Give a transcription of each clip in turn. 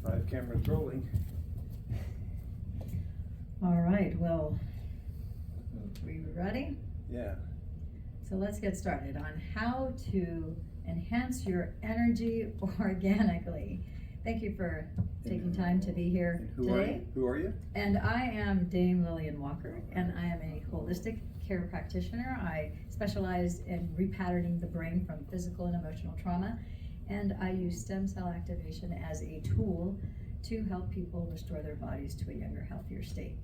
5 cameras rolling. All right, well, we ready? Yeah. So let's get started on how to enhance your energy organically. Thank you for taking time to be here today. Who are you? And I am Dame Lillian Walker, and I am a holistic care practitioner. I specialize in repatterning the brain from physical and emotional trauma, and I use stem cell activation as a tool to help people restore their bodies to a younger, healthier state.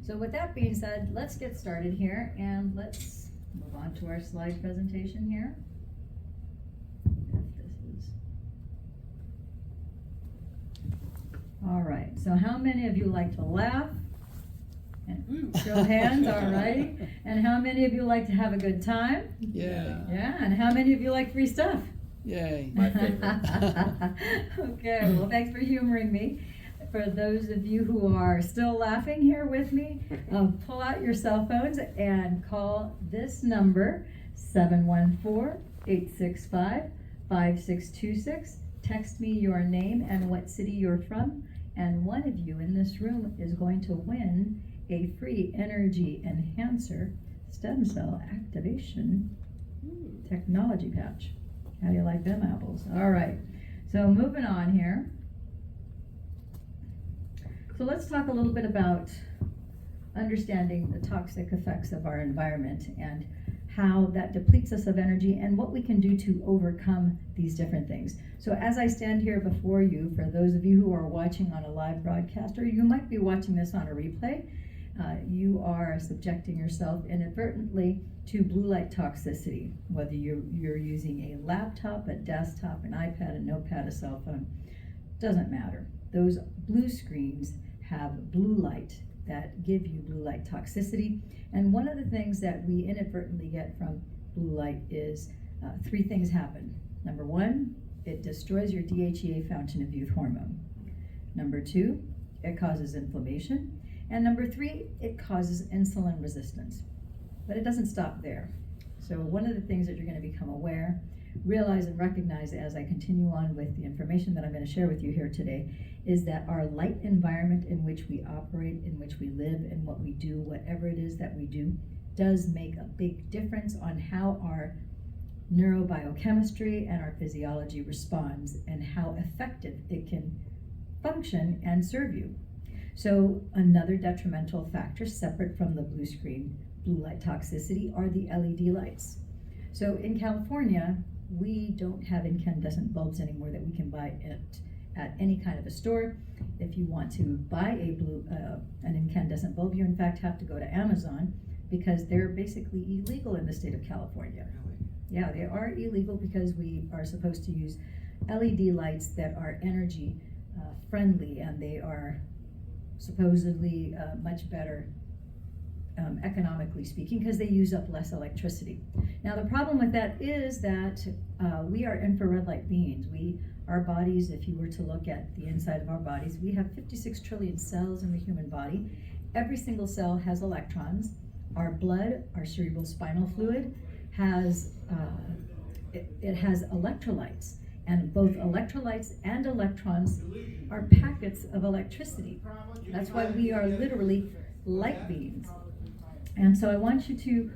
So with that being said, let's get started here, and let's move on to our slide presentation here. If this is... All right, so how many of you like to laugh? And show hands, all right. And how many of you like to have a good time? Yay. Yeah, and how many of you like free stuff? Yay. My favorite. Okay, well, thanks for humoring me. For those of you who are still laughing here with me, pull out your cell phones and call this number, 714-865-5626. Text me your name and what city you're from, and one of you in this room is going to win a free energy enhancer stem cell activation technology patch. How do you like them apples? All right, so moving on here. So let's talk a little bit about understanding the toxic effects of our environment and how that depletes us of energy and what we can do to overcome these different things. So as I stand here before you, for those of you who are watching on a live broadcast, or you might be watching this on a replay, you are subjecting yourself inadvertently to blue light toxicity, whether you're using a laptop, a desktop, an iPad, a notepad, a cell phone, doesn't matter. Those blue screens have blue light that give you blue light toxicity. And one of the things that we inadvertently get from blue light is 3 things happen. Number 1, it destroys your DHEA fountain of youth hormone. Number 2, it causes inflammation. And number 3, it causes insulin resistance. But it doesn't stop there. So one of the things that you're going to become aware, realize and recognize as I continue on with the information that I'm going to share with you here today is that our light environment in which we operate, in which we live, and what we do, whatever it is that we do, does make a big difference on how our neurobiochemistry and our physiology responds and how effective it can function and serve you. So another detrimental factor separate from the blue screen, blue light toxicity, are the LED lights. So in California, we don't have incandescent bulbs anymore that we can buy at any kind of a store. If you want to buy an incandescent bulb, you in fact have to go to Amazon because they're basically illegal in the state of California. Really? Yeah, they are illegal because we are supposed to use LED lights that are energy friendly, and they are supposedly much better economically speaking, because they use up less electricity. Now the problem with that is that we are infrared light beings. Our bodies, if you were to look at the inside of our bodies, we have 56 trillion cells in the human body. Every single cell has electrons. Our blood, our cerebral spinal fluid, has it has electrolytes, and both electrolytes and electrons are packets of electricity. That's why we are literally light beings. And so I want you to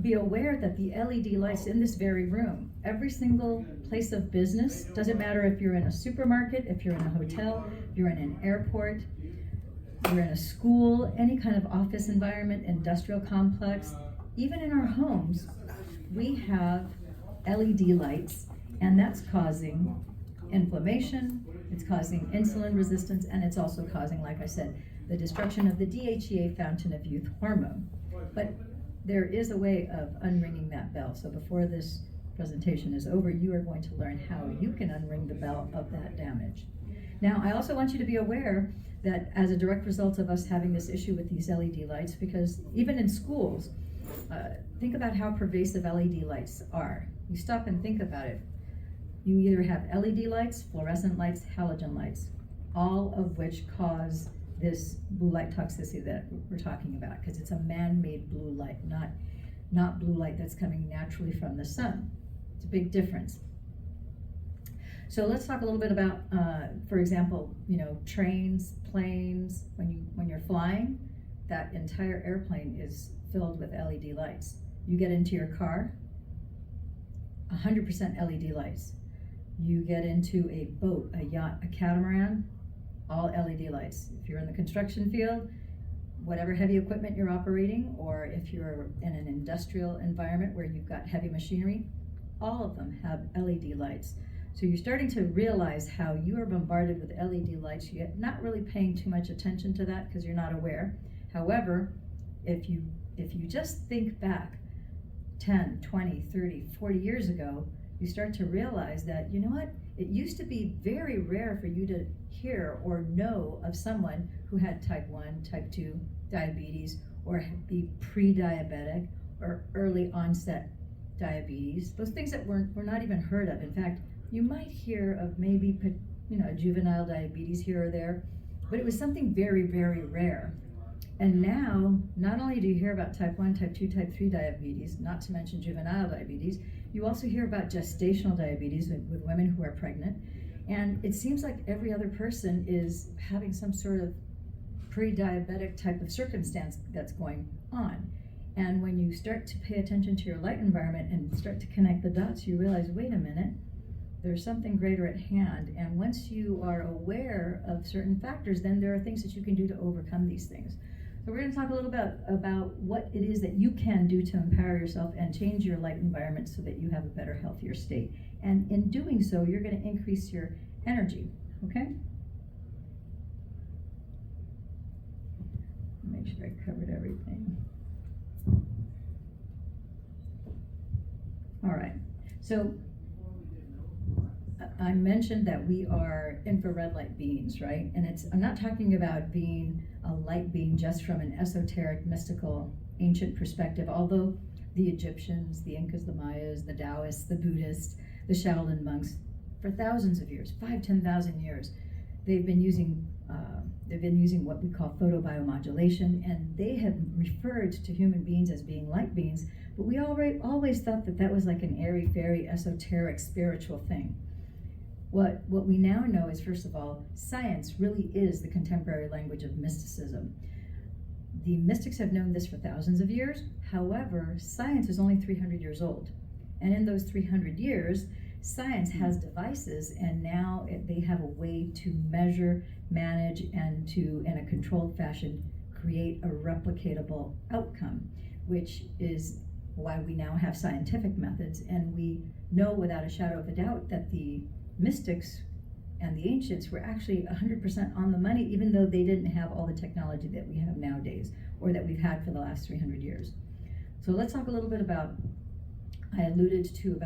be aware that the LED lights in this very room, every single place of business, doesn't matter if you're in a supermarket, if you're in a hotel, you're in an airport, you're in a school, any kind of office environment, industrial complex, even in our homes, we have LED lights, and that's causing inflammation, it's causing insulin resistance, and it's also causing, like I said, the destruction of the DHEA fountain of youth hormone. But there is a way of unringing that bell. So before this presentation is over, you are going to learn how you can unring the bell of that damage. Now, I also want you to be aware that as a direct result of us having this issue with these LED lights, because even in schools, think about how pervasive LED lights are. You stop and think about it. You either have LED lights, fluorescent lights, halogen lights, all of which cause this blue light toxicity that we're talking about, because it's a man-made blue light, not blue light that's coming naturally from the sun. It's a big difference. So let's talk a little bit about, for example, trains, planes. When you're flying, that entire airplane is filled with LED lights. You get into your car, 100% LED lights. You get into a boat, a yacht, a catamaran, all LED lights. If you're in the construction field, whatever heavy equipment you're operating, or if you're in an industrial environment where you've got heavy machinery, all of them have LED lights. So you're starting to realize how you are bombarded with LED lights, yet not really paying too much attention to that because you're not aware. However, if you just think back 10, 20, 30, 40 years ago, you start to realize that, you know what, it used to be very rare for you to hear or know of someone who had type 1, type 2 diabetes, or be pre-diabetic or early onset diabetes. Those things that were not even heard of. In fact, you might hear of maybe juvenile diabetes here or there, but it was something very, very rare. And now, not only do you hear about type 1, type 2, type 3 diabetes, not to mention juvenile diabetes, you also hear about gestational diabetes with women who are pregnant. And it seems like every other person is having some sort of pre-diabetic type of circumstance that's going on. And when you start to pay attention to your light environment and start to connect the dots, you realize, wait a minute, there's something greater at hand. And once you are aware of certain factors, then there are things that you can do to overcome these things. So we're going to talk a little bit about what it is that you can do to empower yourself and change your light environment so that you have a better, healthier state. And in doing so, you're going to increase your energy, okay? Make sure I covered everything. All right, so I mentioned that we are infrared light beings, right? And I'm not talking about being a light being just from an esoteric, mystical, ancient perspective, although the Egyptians, the Incas, the Mayas, the Taoists, the Buddhists, the Shaolin monks, for thousands of years, 10,000 years, they've been using what we call photobiomodulation, and they have referred to human beings as being light beings, but we always thought that was like an airy-fairy, esoteric, spiritual thing. What we now know is, first of all, science really is the contemporary language of mysticism. The mystics have known this for thousands of years. However, science is only 300 years old. And in those 300 years, science has devices, and now they have a way to measure, manage, and to, in a controlled fashion, create a replicatable outcome, which is why we now have scientific methods. And we know without a shadow of a doubt that the mystics and the ancients were actually 100% on the money, even though they didn't have all the technology that we have nowadays, or that we've had for the last 300 years. So let's talk a little bit about, I alluded to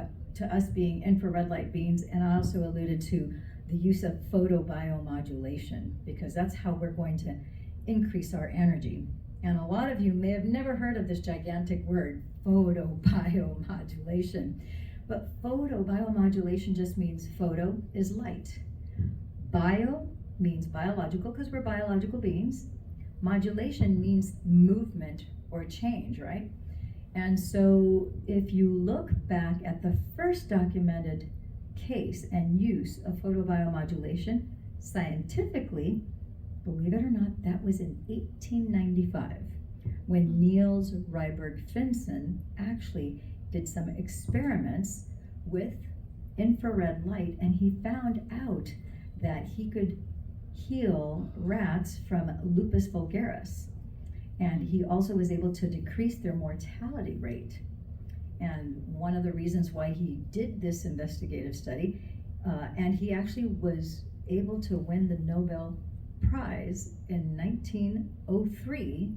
us being infrared light beings, and I also alluded to the use of photobiomodulation, because that's how we're going to increase our energy. And a lot of you may have never heard of this gigantic word, photobiomodulation. But photobiomodulation just means photo is light. Bio means biological, because we're biological beings. Modulation means movement or change, right? And so if you look back at the first documented case and use of photobiomodulation, scientifically, believe it or not, that was in 1895, when Niels Ryberg-Finsen actually did some experiments with infrared light, and he found out that he could heal rats from lupus vulgaris. And he also was able to decrease their mortality rate. And one of the reasons why he did this investigative study, and he actually was able to win the Nobel Prize in 1903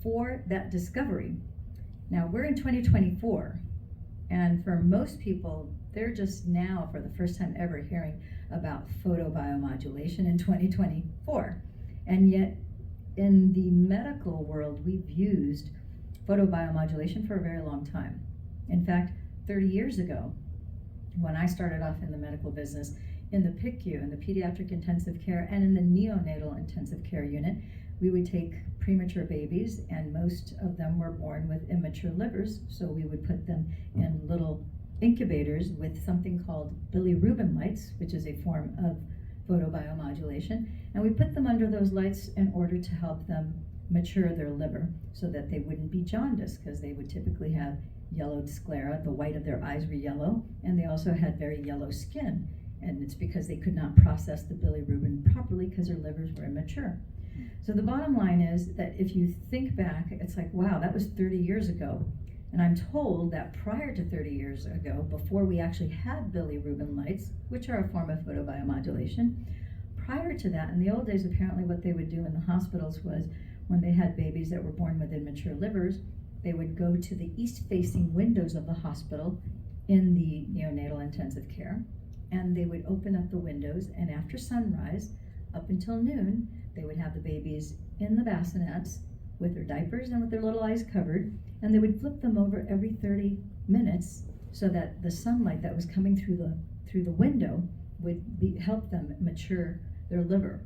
for that discovery. Now we're in 2024, and for most people, they're just now, for the first time ever, hearing about photobiomodulation in 2024. And yet, in the medical world, we've used photobiomodulation for a very long time. In fact, 30 years ago, when I started off in the medical business, in the PICU, in the pediatric intensive care, and in the neonatal intensive care unit, we would take premature babies, and most of them were born with immature livers, so we would put them in little incubators with something called bilirubin lights, which is a form of photobiomodulation, and we put them under those lights in order to help them mature their liver so that they wouldn't be jaundiced, because they would typically have yellowed sclera, the white of their eyes were yellow, and they also had very yellow skin, and it's because they could not process the bilirubin properly because their livers were immature. So the bottom line is that if you think back, it's like, wow, that was 30 years ago. And I'm told that prior to 30 years ago, before we actually had bilirubin lights, which are a form of photobiomodulation, prior to that, in the old days, apparently what they would do in the hospitals was when they had babies that were born with immature livers, they would go to the east-facing windows of the hospital in the neonatal intensive care, and they would open up the windows, and after sunrise, up until noon, they would have the babies in the bassinets with their diapers and with their little eyes covered, and they would flip them over every 30 minutes so that the sunlight that was coming through the window would help them mature their liver.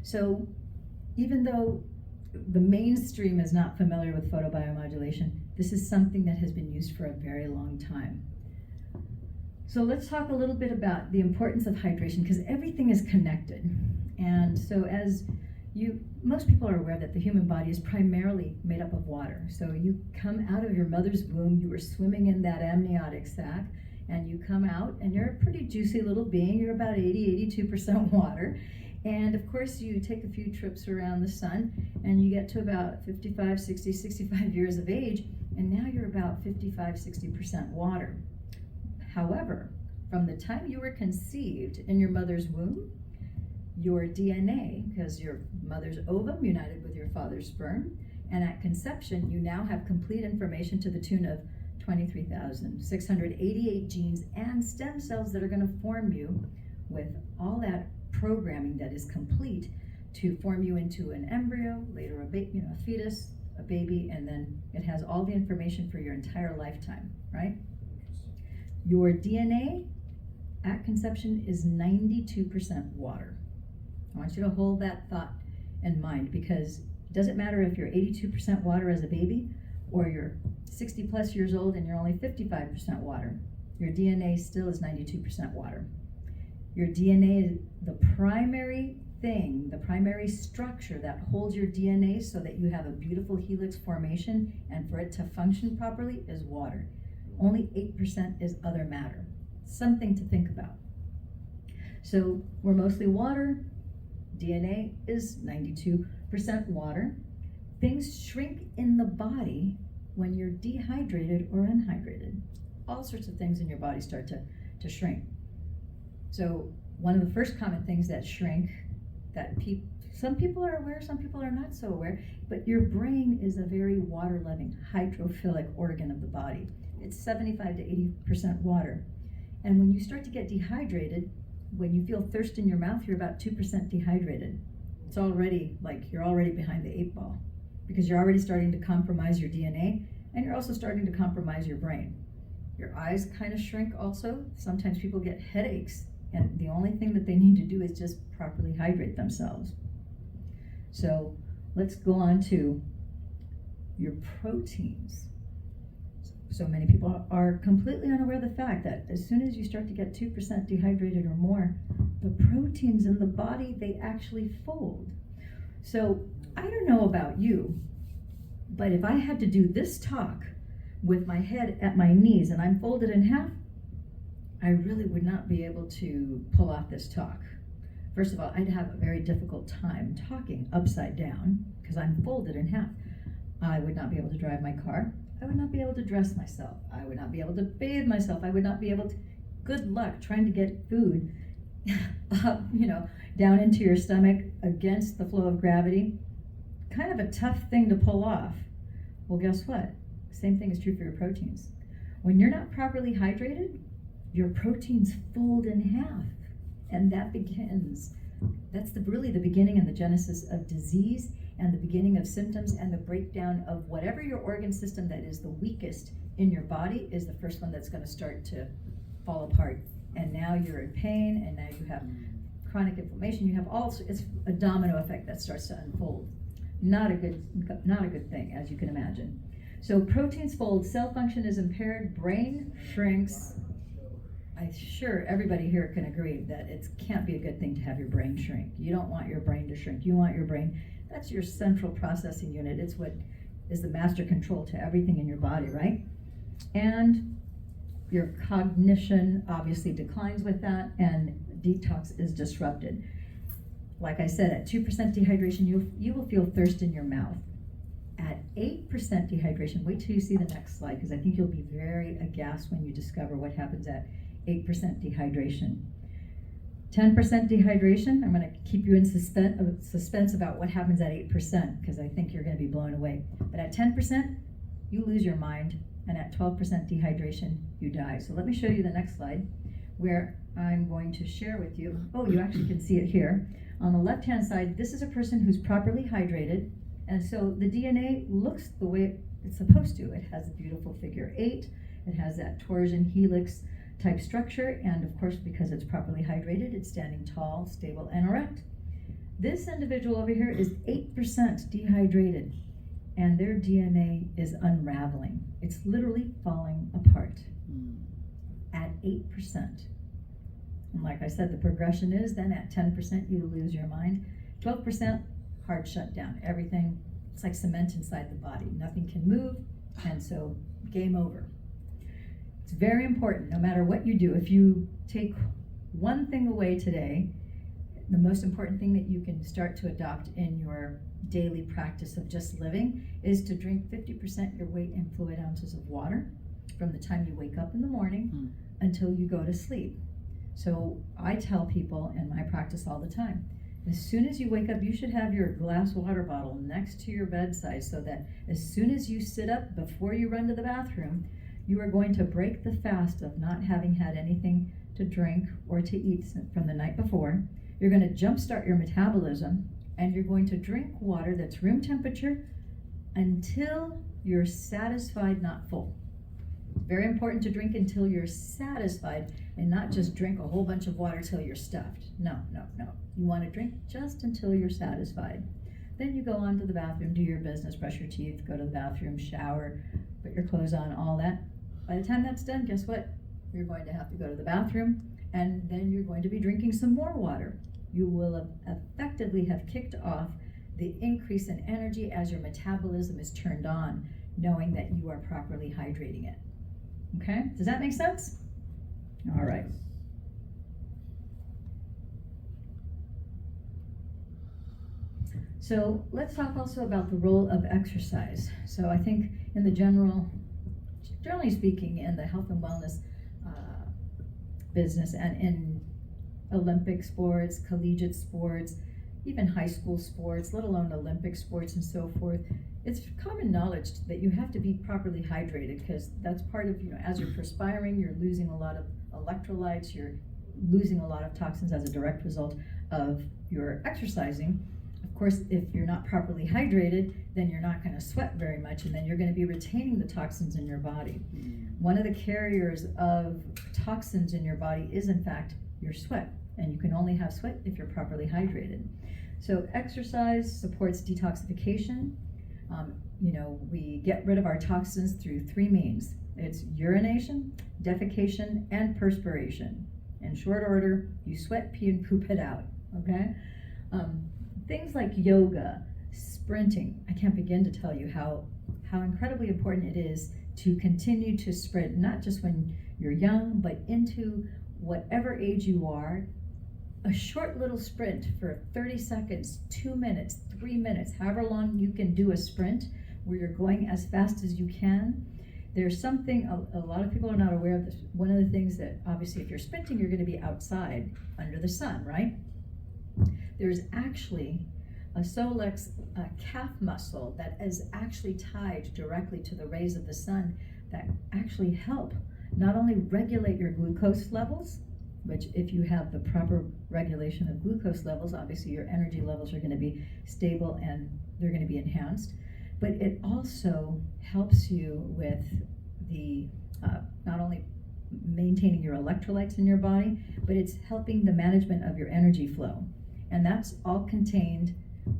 So even though the mainstream is not familiar with photobiomodulation, this is something that has been used for a very long time. So let's talk a little bit about the importance of hydration, because everything is connected. And so as most people are aware that the human body is primarily made up of water. So you come out of your mother's womb, you were swimming in that amniotic sac, and you come out and you're a pretty juicy little being. You're about 82% water. And of course you take a few trips around the sun and you get to about 55, 60, 65 years of age, and now you're about 55, 60% water. However, from the time you were conceived in your mother's womb, your DNA, because your mother's ovum united with your father's sperm, and at conception, you now have complete information to the tune of 23,688 genes and stem cells that are going to form you with all that programming that is complete to form you into an embryo, later a fetus, a baby, and then it has all the information for your entire lifetime, right? Your DNA at conception is 92% water. I want you to hold that thought in mind, because it doesn't matter if you're 82% water as a baby or you're 60 plus years old and you're only 55% water. Your DNA still is 92% water. Your DNA is the primary thing, the primary structure that holds your DNA so that you have a beautiful helix formation and for it to function properly is water. Only 8% is other matter. Something to think about. So we're mostly water. DNA is 92% water. Things shrink in the body when you're dehydrated or unhydrated. All sorts of things in your body start to shrink. So one of the first common things that shrink, that some people are aware, some people are not so aware, but your brain is a very water-loving, hydrophilic organ of the body. It's 75 to 80% water. And when you start to get dehydrated, when you feel thirst in your mouth, you're about 2% dehydrated. It's already like you're already behind the 8 ball, because you're already starting to compromise your DNA, and you're also starting to compromise your brain. Your eyes kind of shrink also. Sometimes people get headaches, and the only thing that they need to do is just properly hydrate themselves. So let's go on to your proteins. So many people are completely unaware of the fact that as soon as you start to get 2% dehydrated or more, the proteins in the body, they actually fold. So I don't know about you, but if I had to do this talk with my head at my knees and I'm folded in half, I really would not be able to pull off this talk. First of all, I'd have a very difficult time talking upside down because I'm folded in half. I would not be able to drive my car. I would not be able to dress myself. I would not be able to bathe myself. I would not be able to, good luck trying to get food up, down into your stomach against the flow of gravity. Kind of a tough thing to pull off. Well, guess what? Same thing is true for your proteins. When you're not properly hydrated, your proteins fold in half. And that's really the beginning and the genesis of disease and the beginning of symptoms and the breakdown of whatever your organ system that is the weakest in your body is the first one that's going to start to fall apart. And now you're in pain, and now you have chronic inflammation. You have it's a domino effect that starts to unfold. Not a good thing, as you can imagine. So proteins fold, cell function is impaired, brain shrinks. I'm sure everybody here can agree that it can't be a good thing to have your brain shrink. You don't want your brain to shrink. You want your brain, that's your central processing unit. It's what is the master control to everything in your body, right? And your cognition obviously declines with that, and detox is disrupted. Like I said, at 2% dehydration, you will feel thirst in your mouth. At 8% dehydration, wait till you see the next slide, because I think you'll be very aghast when you discover what happens at 8% dehydration. 10% dehydration, I'm going to keep you in suspense about what happens at 8%, because I think you're going to be blown away. But at 10%, you lose your mind, and at 12% dehydration, you die. So let me show you the next slide, where I'm going to share with you, oh, you actually can see it here. On the left-hand side, this is a person who's properly hydrated, and so the DNA looks the way it's supposed to. It has a beautiful figure 8, it has that torsion helix type structure, and of course, because it's properly hydrated, it's standing tall, stable, and erect. This individual over here is 8% dehydrated, and their DNA is unraveling. It's literally falling apart at 8%. And like I said, the progression is then at 10%, you lose your mind. 12%, hard shutdown. Everything, it's like cement inside the body. Nothing can move, and so game over. It's very important, no matter what you do, if you take one thing away today, the most important thing that you can start to adopt in your daily practice of just living is to drink 50% your weight in fluid ounces of water from the time you wake up in the morning until you go to sleep. So I tell people in my practice all the time, as soon as you wake up, you should have your glass water bottle next to your bedside, so that as soon as you sit up before you run to the bathroom, you are going to break the fast of not having had anything to drink or to eat from the night before. You're going to jumpstart your metabolism, and you're going to drink water that's room temperature until you're satisfied, not full. Very important to drink until you're satisfied, and not just drink a whole bunch of water till you're stuffed. No. You want to drink just until you're satisfied. Then you go on to the bathroom, do your business, brush your teeth, go to the bathroom, shower, put your clothes on, all that. By the time that's done, guess what? You're going to have to go to the bathroom, and then you're going to be drinking some more water. You will effectively have kicked off the increase in energy as your metabolism is turned on, knowing that you are properly hydrating it. Okay, does that make sense? All right. So let's talk also about the role of exercise. So I think in the generally speaking, in the health and wellness business, and in Olympic sports, collegiate sports, even high school sports, let alone Olympic sports and so forth, it's common knowledge that you have to be properly hydrated, because that's part of, as you're perspiring, you're losing a lot of electrolytes, you're losing a lot of toxins as a direct result of your exercising. Of course, if you're not properly hydrated, then you're not going to sweat very much, and then you're going to be retaining the toxins in your body. One of the carriers of toxins in your body is, in fact, your sweat, and you can only have sweat if you're properly hydrated. So exercise supports detoxification. We get rid of our toxins through 3 means. It's urination, defecation, and perspiration. In short order, you sweat, pee, and poop it out, okay? Things like yoga, sprinting, I can't begin to tell you how incredibly important it is to continue to sprint, not just when you're young, but into whatever age you are. A short little sprint for 30 seconds, 2 minutes, 3 minutes, however long you can do a sprint where you're going as fast as you can. There's something, a lot of people are not aware of this. One of the things that, obviously, if you're sprinting, you're going to be outside under the sun, right? There's actually a solex calf muscle that is actually tied directly to the rays of the sun that actually help not only regulate your glucose levels, which if you have the proper regulation of glucose levels, obviously your energy levels are going to be stable and they're going to be enhanced, but it also helps you with the not only maintaining your electrolytes in your body, but it's helping the management of your energy flow. And that's all contained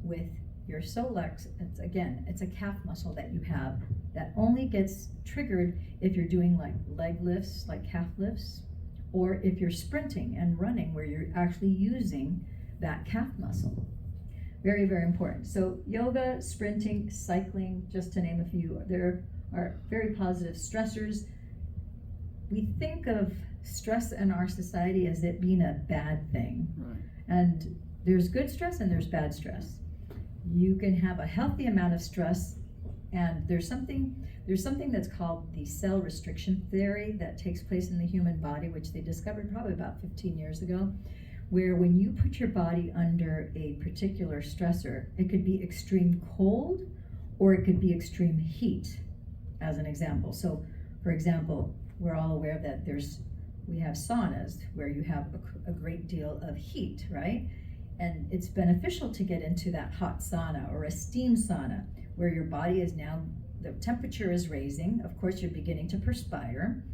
with your solex. It's a calf muscle that you have That only gets triggered if you're doing like leg lifts, like calf lifts, or if you're sprinting and running where you're actually using that calf muscle. Very, very important. So yoga, sprinting, cycling, just to name a few, there are very positive stressors. We think of stress in our society as it being a bad thing. Right. And there's good stress and there's bad stress. You can have a healthy amount of stress, and there's something that's called the cell restriction theory that takes place in the human body, which they discovered probably about 15 years ago, where when you put your body under a particular stressor, it could be extreme cold or it could be extreme heat, as an example. So, for example, we're all aware that we have saunas where you have a great deal of heat, right? And it's beneficial to get into that hot sauna or a steam sauna where your body is now, the temperature is raising. Of course, you're beginning to perspire.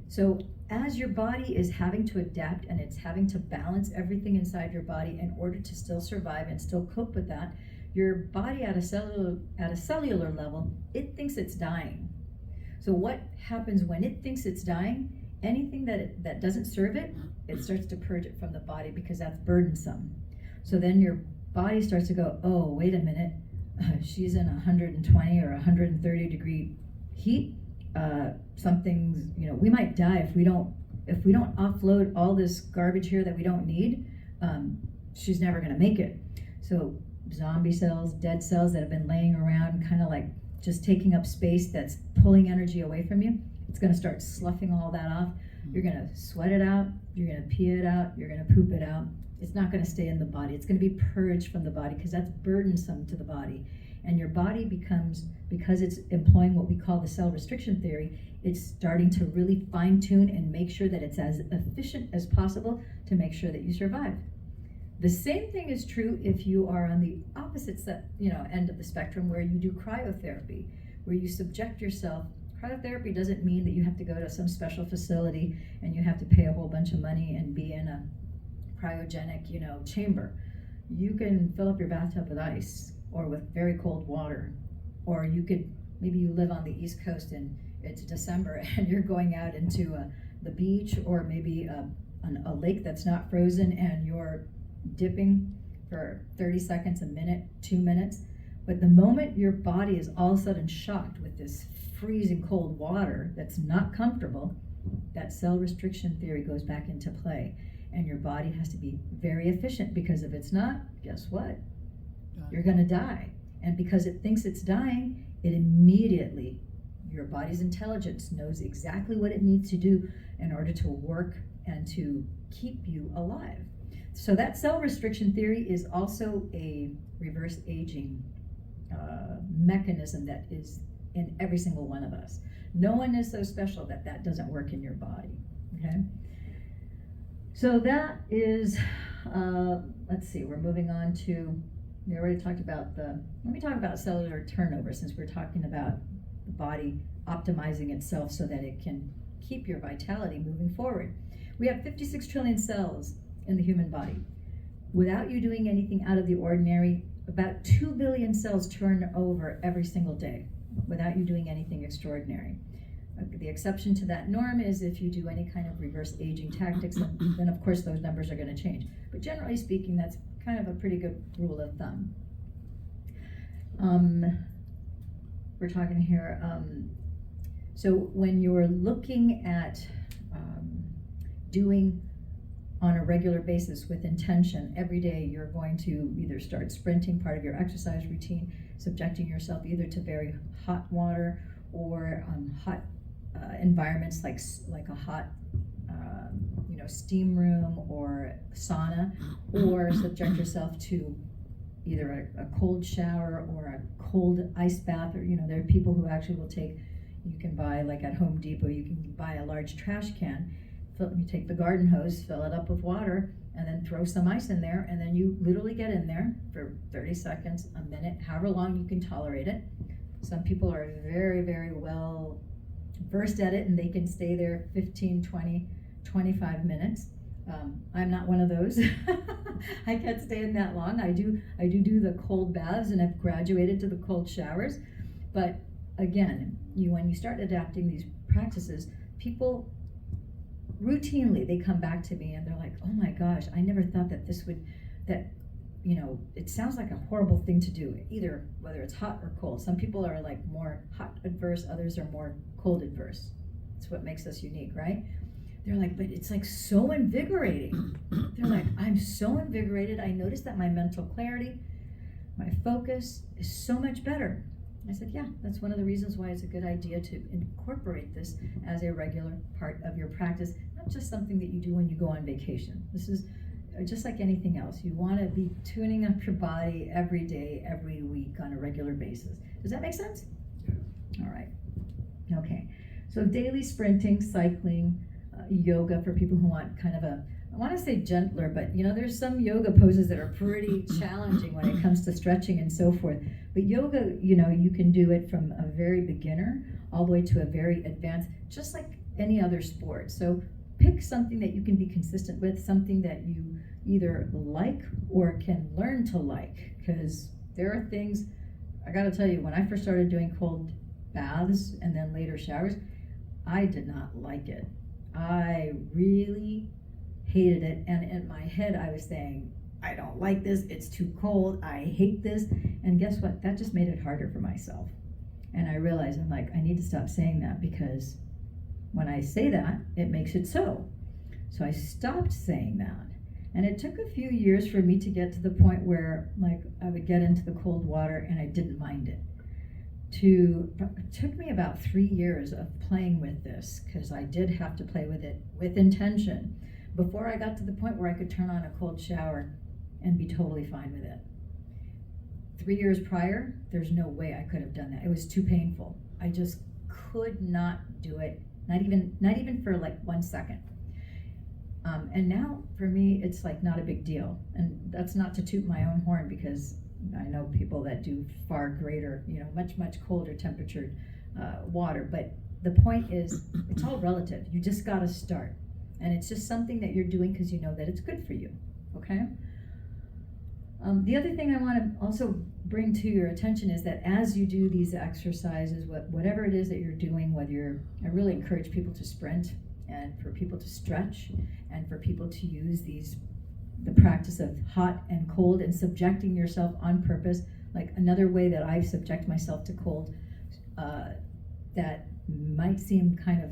So as your body is having to adapt and it's having to balance everything inside your body in order to still survive and still cope with that, your body at a cellular level, it thinks it's dying. So what happens when it thinks it's dying? Anything that doesn't serve it, it starts to purge it from the body because that's burdensome. So then your body starts to go, oh, wait a minute, she's in 120 or 130 degree heat. Something's, we might die if we don't offload all this garbage here that we don't need. She's never going to make it. So zombie cells, dead cells that have been laying around, kind of like just taking up space that's pulling energy away from you, it's going to start sloughing all that off. You're going to sweat it out, you're going to pee it out, you're going to poop it out. It's not going to stay in the body. It's going to be purged from the body because that's burdensome to the body. And your body becomes, because it's employing what we call the cell restriction theory, it's starting to really fine tune and make sure that it's as efficient as possible to make sure that you survive. The same thing is true if you are on the opposite end of the spectrum where you do cryotherapy, where you subject yourself. Cryotherapy doesn't mean that you have to go to some special facility and you have to pay a whole bunch of money and be in a cryogenic, chamber. You can fill up your bathtub with ice or with very cold water, or maybe you live on the East Coast and it's December and you're going out into the beach or maybe a lake that's not frozen and you're dipping for 30 seconds, a minute, 2 minutes. But the moment your body is all of a sudden shocked with this freezing cold water that's not comfortable, that cell restriction theory goes back into play. And your body has to be very efficient, because if it's not, guess what? You're going to die. And because it thinks it's dying, it immediately, your body's intelligence knows exactly what it needs to do in order to work and to keep you alive. So that cell restriction theory is also a reverse aging mechanism that is in every single one of us. No one is so special that doesn't work in your body, okay? So that is, let's see, we're moving on to, we already talked about let me talk about cellular turnover, since we're talking about the body optimizing itself so that it can keep your vitality moving forward. We have 56 trillion cells in the human body. Without you doing anything out of the ordinary, about 2 billion cells turn over every single day without you doing anything extraordinary. The exception to that norm is if you do any kind of reverse aging tactics, then of course those numbers are going to change. But generally speaking, that's kind of a pretty good rule of thumb. We're talking here, so when you're looking at doing on a regular basis with intention, every day you're going to either start sprinting, part of your exercise routine, subjecting yourself either to very hot water or hot environments like a hot steam room or sauna, or subject yourself to either a cold shower or a cold ice bath, or there are people who actually will take, you can buy, like at Home Depot, you can buy a large trash can, you take the garden hose, fill it up with water, and then throw some ice in there, and then you literally get in there for 30 seconds, a minute, however long you can tolerate it. Some people are very, very well versed at it, and they can stay there 15, 20, 25 minutes. I'm not one of those. I can't stay in that long. I do the cold baths, and I've graduated to the cold showers. But again, when you start adapting these practices, people routinely, they come back to me and they're like, oh my gosh, I never thought that it sounds like a horrible thing to do, either whether it's hot or cold. Some people are like more hot adverse, others are more cold adverse. That's what makes us unique, right? They're like, but it's like so invigorating. They're like, I'm so invigorated. I noticed that my mental clarity, my focus is so much better. I said, yeah, that's one of the reasons why it's a good idea to incorporate this as a regular part of your practice, not just something that you do when you go on vacation. This is just like anything else. You want to be tuning up your body every day, every week on a regular basis. Does that make sense? Yeah. All right. Okay. So daily sprinting, cycling, yoga for people who want kind of I want to say gentler, but there's some yoga poses that are pretty challenging when it comes to stretching and so forth. But yoga, you can do it from a very beginner all the way to a very advanced, just like any other sport. So pick something that you can be consistent with, something that you either like or can learn to like, because there are things, I got to tell you, when I first started doing cold baths and then later showers, I did not like it. I really hated it, and in my head I was saying, I don't like this, it's too cold, I hate this. And guess what? That just made it harder for myself. And I realized, I'm like, I need to stop saying that, because when I say that, it makes it so. So I stopped saying that. And it took a few years for me to get to the point where I would get into the cold water and I didn't mind it. It took me about 3 years of playing with this, because I did have to play with it with intention before I got to the point where I could turn on a cold shower and be totally fine with it. 3 years prior, there's no way I could have done that. It was too painful. I just could not do it, not even for like 1 second. And now for me, it's like not a big deal. And that's not to toot my own horn, because I know people that do far greater, much colder temperatured water. But the point is, it's all relative. You just got to start. And it's just something that you're doing because you know that it's good for you, okay? The other thing I want to also bring to your attention is that as you do these exercises, whatever it is that you're doing, I really encourage people to sprint, and for people to stretch, and for people to use the practice of hot and cold and subjecting yourself on purpose. Like another way that I subject myself to cold that might seem kind of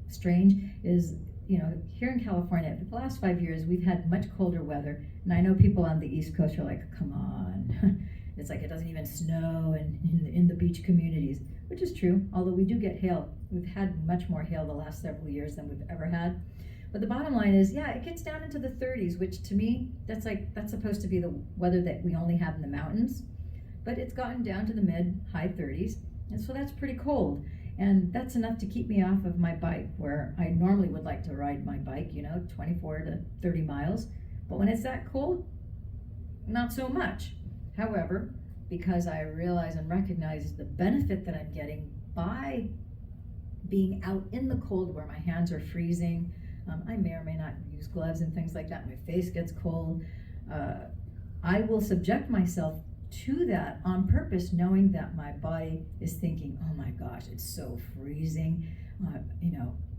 strange is, here in California, for the last 5 years, we've had much colder weather. And I know people on the East Coast are like, come on. It's like it doesn't even snow in the beach communities, which is true, although we do get hail. We've had much more hail the last several years than we've ever had. But the bottom line is, yeah, it gets down into the 30s, which to me, that's supposed to be the weather that we only have in the mountains. But it's gotten down to the mid-high 30s, and so that's pretty cold. And that's enough to keep me off of my bike, where I normally would like to ride my bike, 24 to 30 miles. But when it's that cold, not so much. However, because I realize and recognize the benefit that I'm getting by being out in the cold where my hands are freezing, I may or may not use gloves and things like that. My face gets cold. I will subject myself to that on purpose, knowing that my body is thinking, oh my gosh, it's so freezing.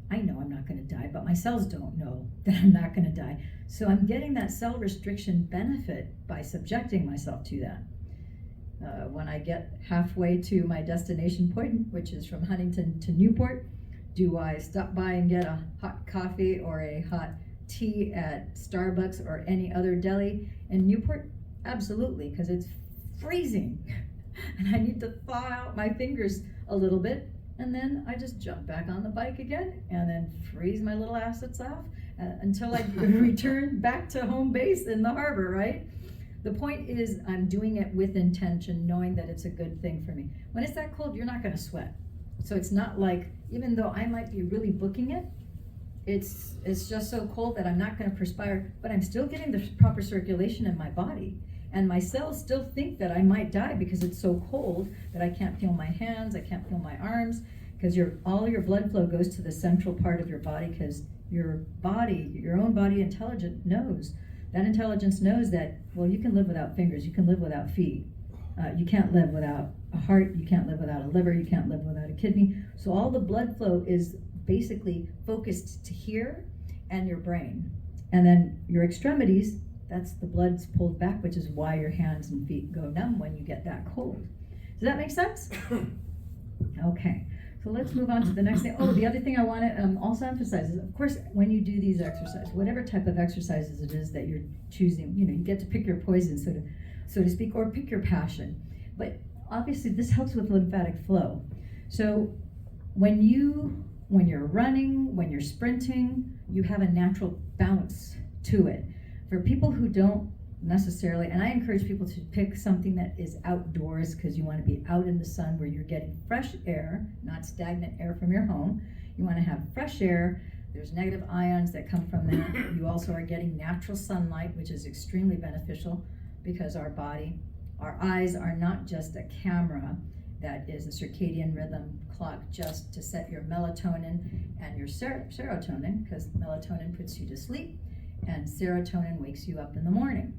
I know I'm not going to die, but my cells don't know that I'm not going to die. So I'm getting that cell restriction benefit by subjecting myself to that. When I get halfway to my destination point, which is from Huntington to Newport, do I stop by and get a hot coffee or a hot tea at Starbucks or any other deli in Newport? Absolutely, because it's freezing and I need to thaw out my fingers a little bit, and then I just jump back on the bike again and then freeze my little assets off until I return back to home base in the harbor, right? The point is, I'm doing it with intention, knowing that it's a good thing for me. When it's that cold, you're not going to sweat. So it's not like, even though I might be really booking it, it's just so cold that I'm not going to perspire, but I'm still getting the proper circulation in my body. And my cells still think that I might die because it's so cold that I can't feel my hands, I can't feel my arms, because all your blood flow goes to the central part of your body, because your own body intelligence knows. That intelligence knows that, well, you can live without fingers, you can live without feet. You can't live without a heart, you can't live without a liver, you can't live without a kidney. So all the blood flow is basically focused to here and your brain. And then your extremities, that's the blood's pulled back, which is why your hands and feet go numb when you get that cold. Does that make sense? Okay, so let's move on to the next thing. Oh, the other thing I want to also emphasize is, of course, when you do these exercises, whatever type of exercises it is that you're choosing, you get to pick your poison, so to speak, or pick your passion. But obviously, this helps with lymphatic flow. So when you're running, when you're sprinting, you have a natural bounce to it. For people who don't necessarily, and I encourage people to pick something that is outdoors, because you want to be out in the sun where you're getting fresh air, not stagnant air from your home. You want to have fresh air. There's negative ions that come from that. You also are getting natural sunlight, which is extremely beneficial, because our eyes are not just a camera that is a circadian rhythm clock just to set your melatonin and your serotonin, because melatonin puts you to sleep and serotonin wakes you up in the morning.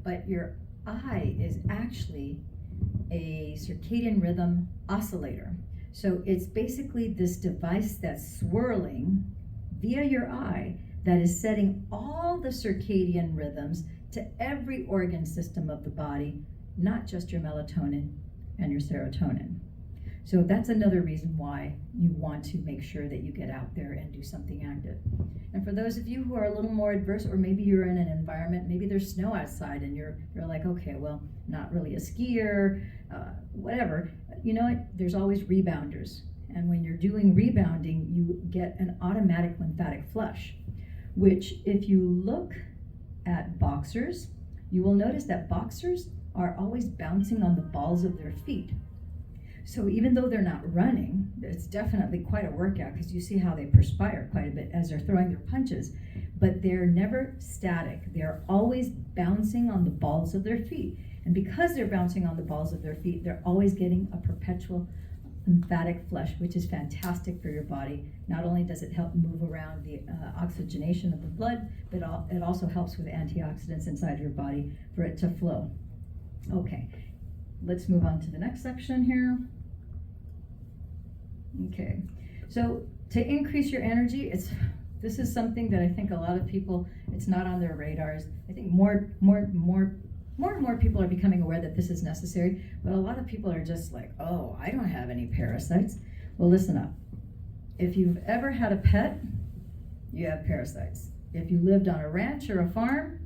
But your eye is actually a circadian rhythm oscillator. So it's basically this device that's swirling via your eye that is setting all the circadian rhythms to every organ system of the body, not just your melatonin and your serotonin. So that's another reason why you want to make sure that you get out there and do something active. And for those of you who are a little more adverse, or maybe you're in an environment, maybe there's snow outside and you're like, okay, well, not really a skier, whatever. You know what? There's always rebounders. And when you're doing rebounding, you get an automatic lymphatic flush, which if you look at boxers, you will notice that boxers are always bouncing on the balls of their feet. So even though they're not running, it's definitely quite a workout, because you see how they perspire quite a bit as they're throwing their punches, but they're never static. They're always bouncing on the balls of their feet. And because they're bouncing on the balls of their feet, they're always getting a perpetual lymphatic flush, which is fantastic for your body. Not only does it help move around the oxygenation of the blood, but it also helps with antioxidants inside your body for it to flow. Okay, let's move on to the next section here. Okay, so to increase your energy, this is something that I think a lot of people, it's not on their radars. I think more and more people are becoming aware that this is necessary, but a lot of people are just like, oh, I don't have any parasites. Well, listen up. If you've ever had a pet, you have parasites. If you lived on a ranch or a farm,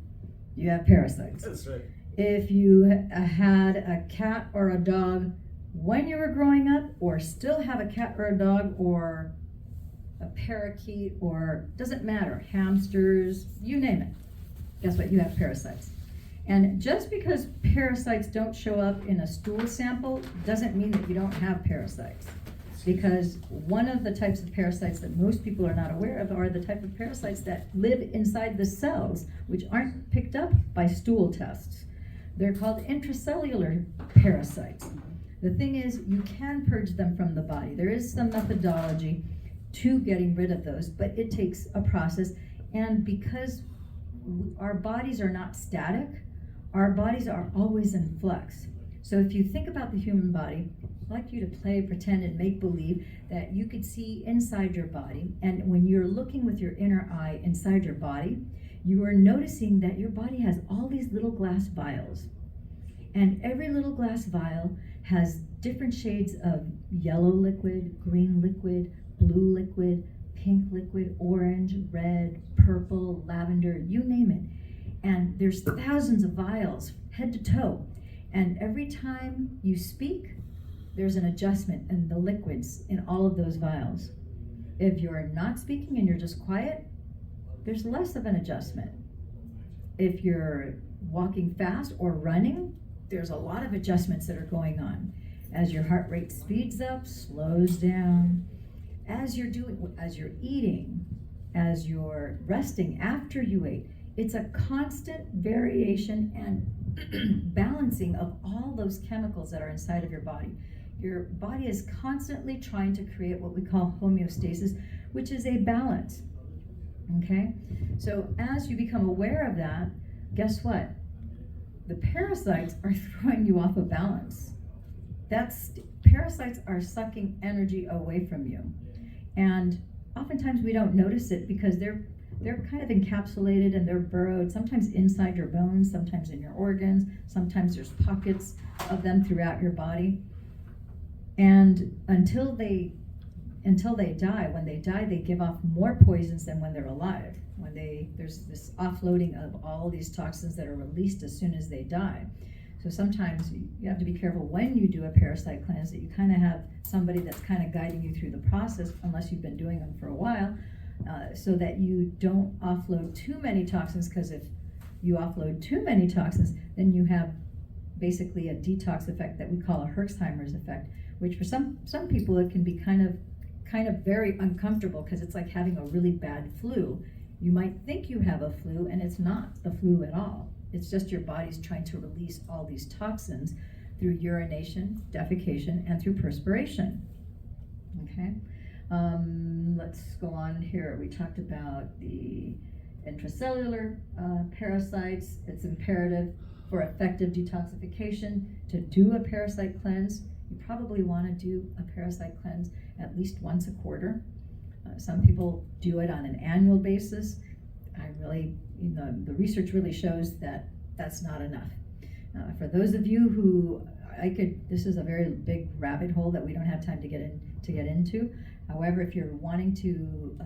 you have parasites. That's right. If you had a cat or a dog when you were growing up, or still have a cat or a dog or a parakeet, or doesn't matter, hamsters, you name it, guess what? You have parasites. And just because parasites don't show up in a stool sample doesn't mean that you don't have parasites. Because one of the types of parasites that most people are not aware of are the type of parasites that live inside the cells, which aren't picked up by stool tests. They're called intracellular parasites. The thing is, you can purge them from the body. There is some methodology to getting rid of those, but it takes a process. And because our bodies are not static, our bodies are always in flux. So if you think about the human body, I'd like you to play, pretend, and make believe that you could see inside your body. And when you're looking with your inner eye inside your body, you are noticing that your body has all these little glass vials. And every little glass vial has different shades of yellow liquid, green liquid, blue liquid, pink liquid, orange, red, purple, lavender, you name it. And there's thousands of vials, head to toe. And every time you speak, there's an adjustment in the liquids in all of those vials. If you're not speaking and you're just quiet, there's less of an adjustment. If you're walking fast or running, there's a lot of adjustments that are going on. As your heart rate speeds up, slows down, as you're eating, as you're resting after you ate, it's a constant variation and balancing of all those chemicals that are inside of your body. Your body is constantly trying to create what we call homeostasis, which is a balance. Okay? So as you become aware of that, guess what? the parasites are throwing you off of balance. Parasites are sucking energy away from you. And oftentimes we don't notice it because they're kind of encapsulated and they're burrowed, sometimes inside your bones, sometimes in your organs, sometimes there's pockets of them throughout your body. And until they die, when they die, they give off more poisons than when they're alive. There's this offloading of all these toxins that are released as soon as they die. So sometimes you have to be careful when you do a parasite cleanse that you kind of have somebody that's kind of guiding you through the process, unless you've been doing them for a while, so that you don't offload too many toxins, because if you offload too many toxins, then you have basically a detox effect that we call a Herxheimer's effect, which for some people it can be kind of very uncomfortable, because it's like having a really bad flu. You might think you have a flu, and it's not the flu at all. It's just your body's trying to release all these toxins through urination, defecation, and through perspiration. Okay, let's go on here. We talked about the intracellular parasites. It's imperative for effective detoxification to do a parasite cleanse. You probably want to do a parasite cleanse at least once a quarter. Some people do it on an annual basis. The research really shows that that's not enough. For those of you who, this is a very big rabbit hole that we don't have time to get into. However, if you're wanting to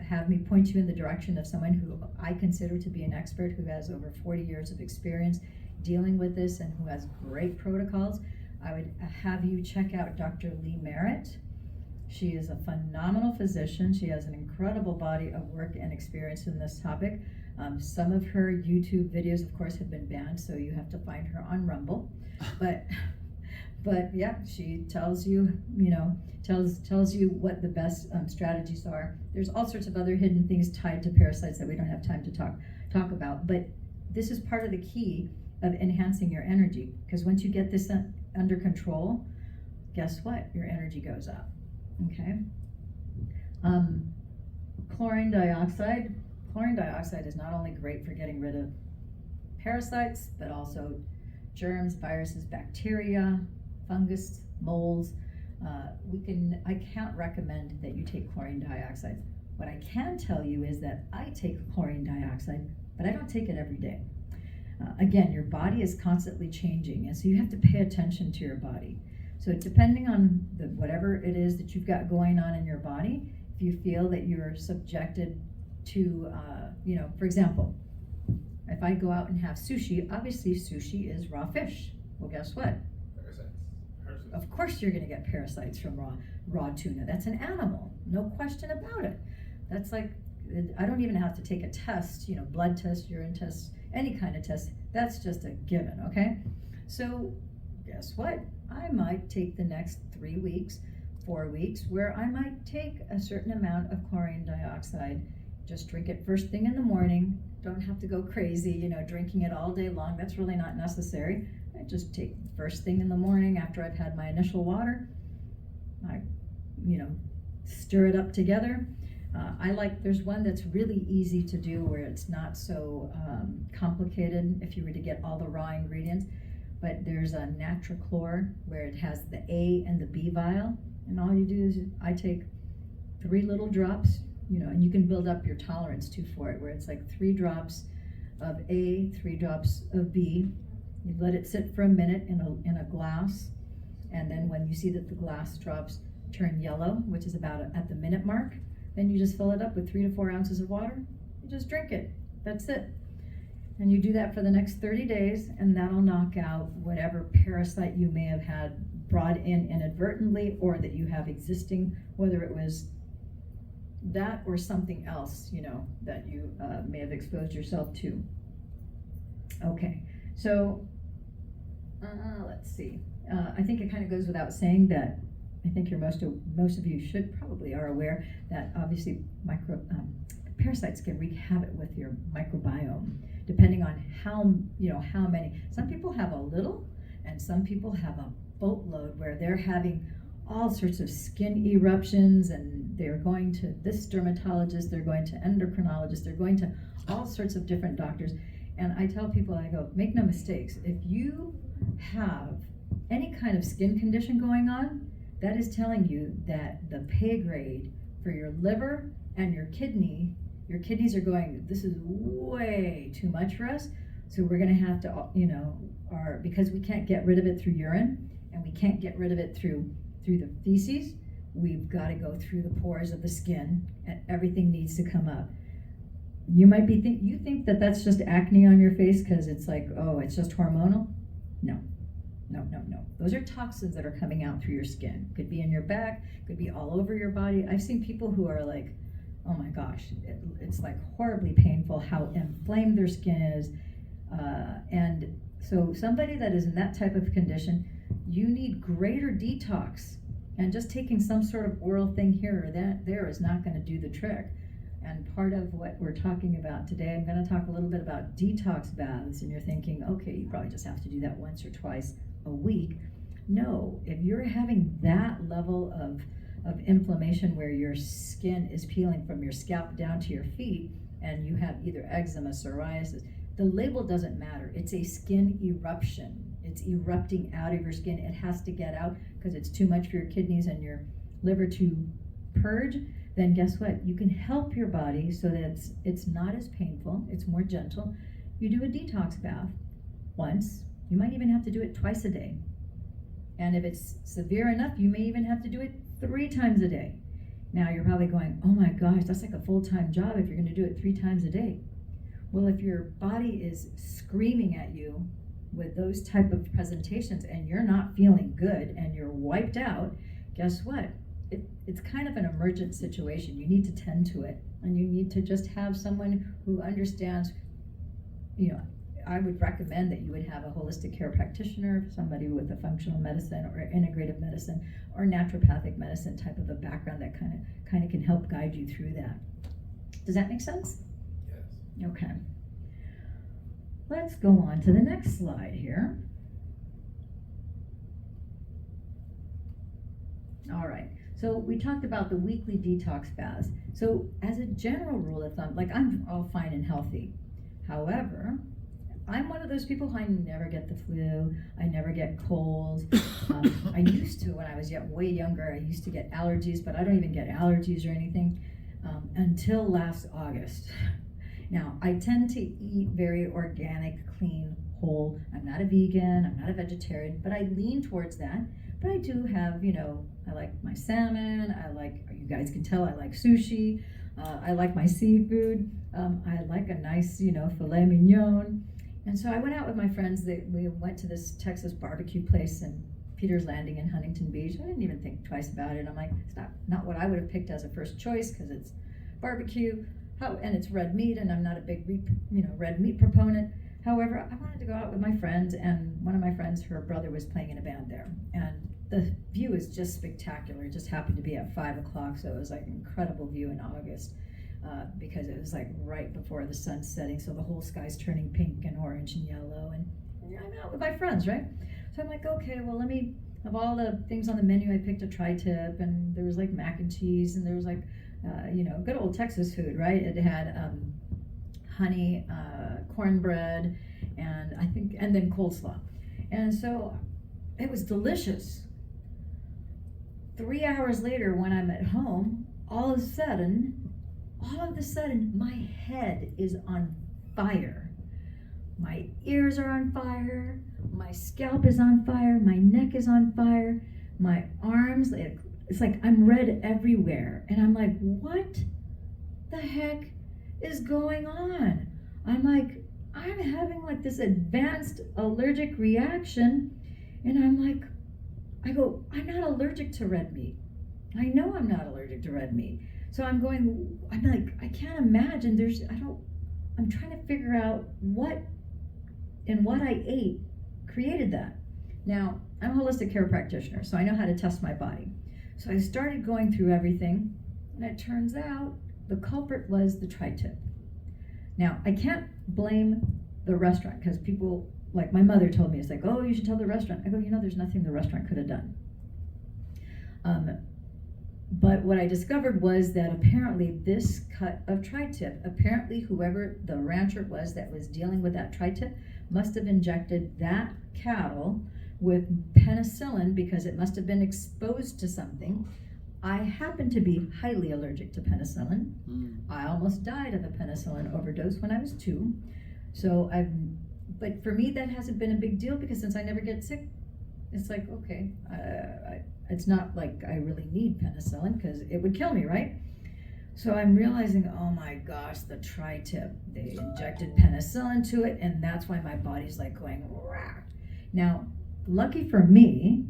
have me point you in the direction of someone who I consider to be an expert, who has over 40 years of experience dealing with this and who has great protocols, I would have you check out Dr. Lee Merritt. She is a phenomenal physician. She has an incredible body of work and experience in this topic. Some of her YouTube videos, of course, have been banned, so you have to find her on Rumble. But yeah, she tells you what the best strategies are. There's all sorts of other hidden things tied to parasites that we don't have time to talk about. But this is part of the key of enhancing your energy, because once you get this under control, guess what? Your energy goes up. Okay. Chlorine dioxide. Chlorine dioxide is not only great for getting rid of parasites, but also germs, viruses, bacteria, fungus, molds. I can't recommend that you take chlorine dioxide. What I can tell you is that I take chlorine dioxide, but I don't take it every day. Again, your body is constantly changing, and so you have to pay attention to your body. So depending on whatever it is that you've got going on in your body, if you feel that you're subjected to, for example, if I go out and have sushi, obviously sushi is raw fish. Well, guess what? Parasites. Of course you're going to get parasites from raw tuna. That's an animal, no question about it. That's like, I don't even have to take a test, blood test, urine test, any kind of test. That's just a given, okay? So guess what? I might take the next 3 weeks, 4 weeks, where I might take a certain amount of chlorine dioxide. Just drink it first thing in the morning. Don't have to go crazy, drinking it all day long. That's really not necessary. I just take first thing in the morning after I've had my initial water. I, stir it up together. There's one that's really easy to do where it's not so complicated if you were to get all the raw ingredients. But there's a Natrachlor where it has the A and the B vial. And all you do is I take 3 little drops, and you can build up your tolerance too for it, where it's like 3 drops of A, 3 drops of B. You let it sit for a minute in a glass. And then when you see that the glass drops turn yellow, which is about at the minute mark, then you just fill it up with 3 to 4 ounces of water. You just drink it. That's it. And you do that for the next 30 days, and that'll knock out whatever parasite you may have had brought in inadvertently, or that you have existing, whether it was that or something else, that you may have exposed yourself to. Okay, so let's see. I think it kind of goes without saying that I think most of you probably are aware that obviously parasites can wreak havoc with your microbiome, depending on how many. Some people have a little, and some people have a boatload where they're having all sorts of skin eruptions, and they're going to this dermatologist, they're going to endocrinologist, they're going to all sorts of different doctors, And I tell people, I go, make no mistakes, if you have any kind of skin condition going on, that is telling you that the pay grade for your liver and your kidneys are going, this is way too much for us. So we're going to have to, because we can't get rid of it through urine and we can't get rid of it through the feces, we've got to go through the pores of the skin and everything needs to come up. You might be you think that that's just acne on your face because it's like, oh, it's just hormonal? No. Those are toxins that are coming out through your skin. Could be in your back, could be all over your body. I've seen people who are like, oh my gosh, it's like horribly painful how inflamed their skin is. And so somebody that is in that type of condition, you need greater detox. And just taking some sort of oral thing here or there is not going to do the trick. And part of what we're talking about today, I'm going to talk a little bit about detox baths. And you're thinking, okay, you probably just have to do that once or twice a week. No, if you're having that level of inflammation where your skin is peeling from your scalp down to your feet and you have either eczema, psoriasis, the label doesn't matter. It's a skin eruption. It's erupting out of your skin. It has to get out because it's too much for your kidneys and your liver to purge. Then guess what? You can help your body so that it's not as painful, it's more gentle. You do a detox bath once. You might even have to do it twice a day. And if it's severe enough, you may even have to do it 3 times a day. Now you're probably going, oh my gosh, that's like a full-time job if you're going to do it 3 times a day. Well, if your body is screaming at you with those type of presentations and you're not feeling good and you're wiped out, guess what? It's kind of an emergent situation. You need to tend to it, and you need to just have someone who understands. I would recommend that you would have a holistic care practitioner, somebody with a functional medicine or integrative medicine or naturopathic medicine type of a background that kind of can help guide you through that. Does that make sense? Yes. Okay. Let's go on to the next slide here. All right. So we talked about the weekly detox baths. So as a general rule of thumb, like I'm all fine and healthy. However, I'm one of those people who I never get the flu. I never get colds. I used to, when I was way younger, I used to get allergies, but I don't even get allergies or anything until last August. Now, I tend to eat very organic, clean, whole. I'm not a vegan, I'm not a vegetarian, but I lean towards that. But I do have, I like my salmon, you guys can tell I like sushi, I like my seafood, I like a nice, filet mignon. And so I went out with my friends, we went to this Texas barbecue place in Peters Landing in Huntington Beach. I didn't even think twice about it. I'm like, it's not what I would have picked as a first choice because it's barbecue, and it's red meat, and I'm not a big red meat proponent. However, I wanted to go out with my friends, and one of my friends, her brother was playing in a band there. And the view is just spectacular. It just happened to be at 5 o'clock, so it was like an incredible view in August because it was like right before the sun's setting, so the whole sky's turning pink and orange and yellow. And I'm out with my friends, right? So I'm like, okay, well, let me, of all the things on the menu, I picked a tri-tip, and there was like mac and cheese, and there was like, good old Texas food, right? It had honey, cornbread, and then coleslaw. And so it was delicious. 3 hours later, when I'm at home, all of a sudden, my head is on fire. My ears are on fire. My scalp is on fire. My neck is on fire. My arms, it's like I'm red everywhere. And I'm like, what the heck is going on? I'm like, I'm having like this advanced allergic reaction. And I go, I'm not allergic to red meat. I know I'm not allergic to red meat. So I'm like, I can't imagine I'm trying to figure out what I ate created that. Now, I'm a holistic care practitioner, so I know how to test my body. So I started going through everything, and it turns out the culprit was the tri-tip. Now, I can't blame the restaurant because people, like my mother told me, it's like, oh, you should tell the restaurant. I go, there's nothing the restaurant could have done. But what I discovered was that apparently this cut of tri-tip, apparently whoever the rancher was that was dealing with that tri-tip must have injected that cattle with penicillin because it must have been exposed to something. I happen to be highly allergic to penicillin. I almost died of a penicillin overdose when I was 2. So but for me that hasn't been a big deal because since I never get sick, it's like, okay, it's not like I really need penicillin because it would kill me, right? So I'm realizing, oh my gosh, the tri-tip, they injected penicillin to it, and that's why my body's like going, rah. Now, lucky for me,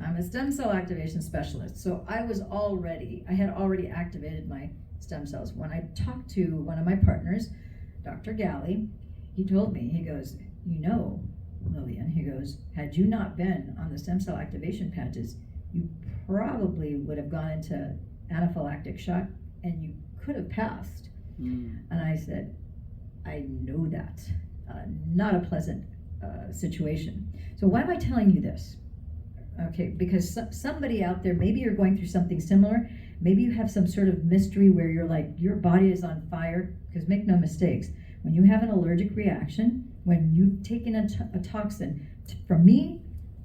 I'm a stem cell activation specialist, so I had already activated my stem cells. When I talked to one of my partners, Dr. Galley, he told me, he goes, Lillian, he goes, had you not been on the stem cell activation patches, you probably would have gone into anaphylactic shock and you could have passed. And I said, I know that. Not a pleasant situation. So why am I telling you this? Okay, because somebody out there, maybe you're going through something similar. Maybe you have some sort of mystery where you're like, your body is on fire. Because make no mistakes, when you have an allergic reaction, when you've taken a toxin, for me,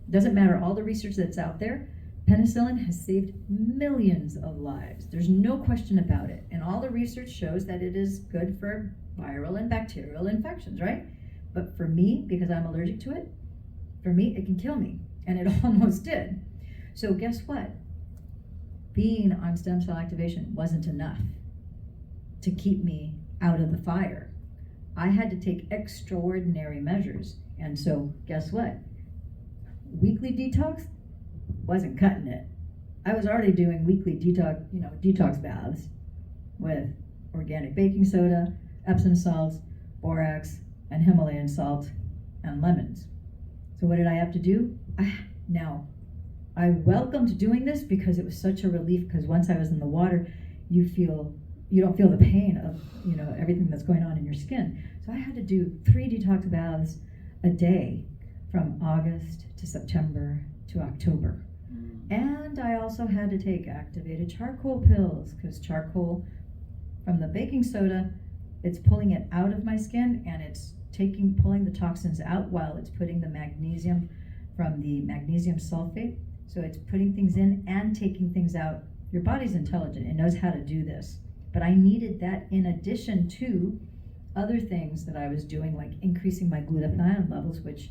doesn't matter all the research that's out there, penicillin has saved millions of lives. There's no question about it. And all the research shows that it is good for viral and bacterial infections, right? But for me, because I'm allergic to it, for me, it can kill me. And it almost did. So guess what? Being on stem cell activation wasn't enough to keep me out of the fire. I had to take extraordinary measures. And so guess what? Weekly detox wasn't cutting it. I was already doing weekly detox baths with organic baking soda, Epsom salts, borax, and Himalayan salt, and lemons. So what did I have to do? Now, I welcomed doing this because it was such a relief, because once I was in the water, you don't feel the pain of everything that's going on in your skin. So I had to do 3 detox baths a day from August to September to October. And I also had to take activated charcoal pills, because charcoal from the baking soda, it's pulling it out of my skin, and it's pulling the toxins out while it's putting the magnesium from the magnesium sulfate. So it's putting things in and taking things out. Your body's intelligent, it knows how to do this. But I needed that in addition to other things that I was doing, like increasing my glutathione levels, which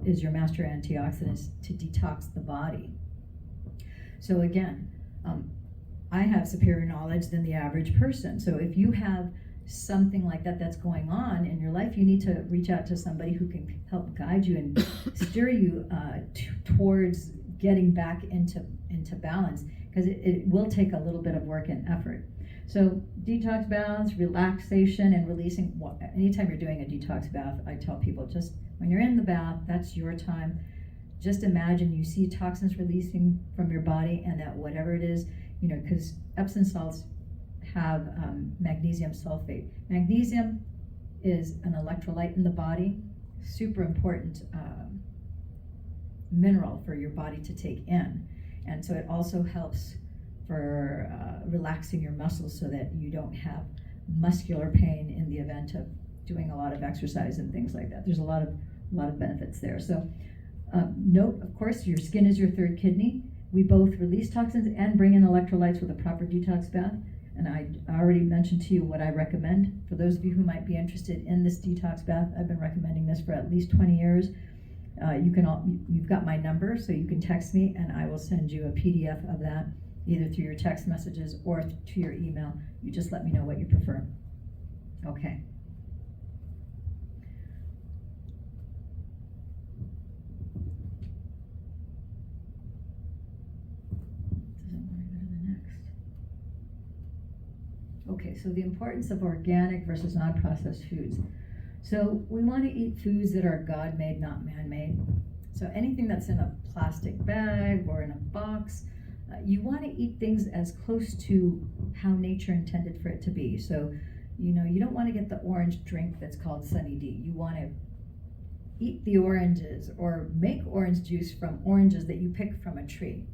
is your master antioxidant to detox the body. So again, I have superior knowledge than the average person. So if you have something like that that's going on in your life, you need to reach out to somebody who can help guide you and steer you towards getting back into balance, because it will take a little bit of work and effort. So detox baths, relaxation, and releasing. Anytime you're doing a detox bath, I tell people, just when you're in the bath, that's your time. Just imagine you see toxins releasing from your body, and that whatever it is, because Epsom salts have magnesium sulfate. Magnesium is an electrolyte in the body, super important mineral for your body to take in. And so it also helps for relaxing your muscles so that you don't have muscular pain in the event of doing a lot of exercise and things like that. There's a lot of benefits there. So note, of course, your skin is your third kidney. We both release toxins and bring in electrolytes with a proper detox bath. And I already mentioned to you what I recommend. For those of you who might be interested in this detox bath, I've been recommending this for at least 20 years. You've got my number, so you can text me and I will send you a PDF of that, either through your text messages or to your email. You just let me know what you prefer. Okay. Okay, so the importance of organic versus non-processed foods. So we want to eat foods that are God-made, not man-made. So anything that's in a plastic bag or in a box, you want to eat things as close to how nature intended for it to be. So, you don't want to get the orange drink that's called Sunny D. You want to eat the oranges or make orange juice from oranges that you pick from a tree.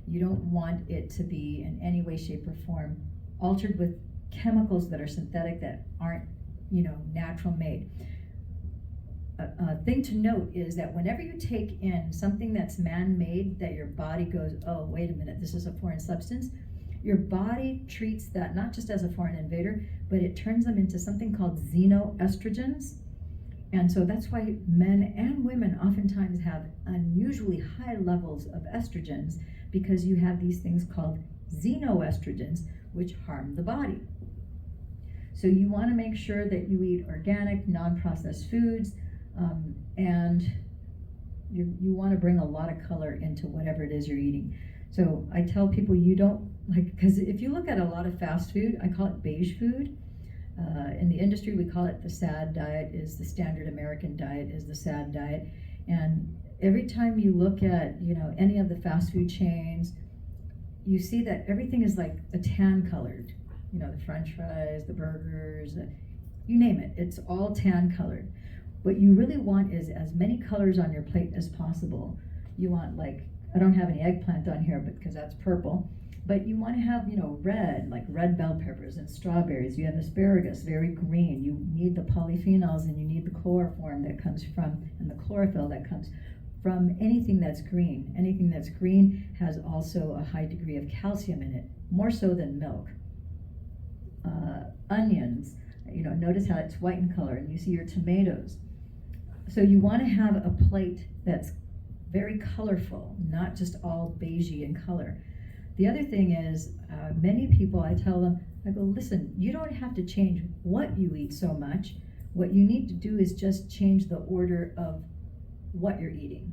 You don't want it to be in any way, shape, or form altered with chemicals that are synthetic, that aren't, natural made. A thing to note is that whenever you take in something that's man-made, that your body goes, oh, wait a minute, this is a foreign substance, your body treats that not just as a foreign invader, but it turns them into something called xenoestrogens. And so that's why men and women oftentimes have unusually high levels of estrogens, because you have these things called xenoestrogens, which harm the body. So you want to make sure that you eat organic, non-processed foods, and you want to bring a lot of color into whatever it is you're eating. So I tell people, you don't, because if you look at a lot of fast food, I call it beige food. In the industry, we call it the SAD diet, is the standard American diet, is the SAD diet. And every time you look at, any of the fast food chains, you see that everything is like a tan colored. The French fries, the burgers, you name it, it's all tan colored. What you really want is as many colors on your plate as possible. You want, I don't have any eggplant on here, because that's purple. But you want to have, red, like red bell peppers and strawberries. You have asparagus, very green. You need the polyphenols, and you need the chloroform that comes from, and the chlorophyll that comes from anything that's green. Anything that's green has also a high degree of calcium in it, more so than milk. Onions, notice how it's white in color, and you see your tomatoes. So you want to have a plate that's very colorful, not just all beigey in color. The other thing is, many people, I tell them, I go, listen, you don't have to change what you eat so much. What you need to do is just change the order of what you're eating.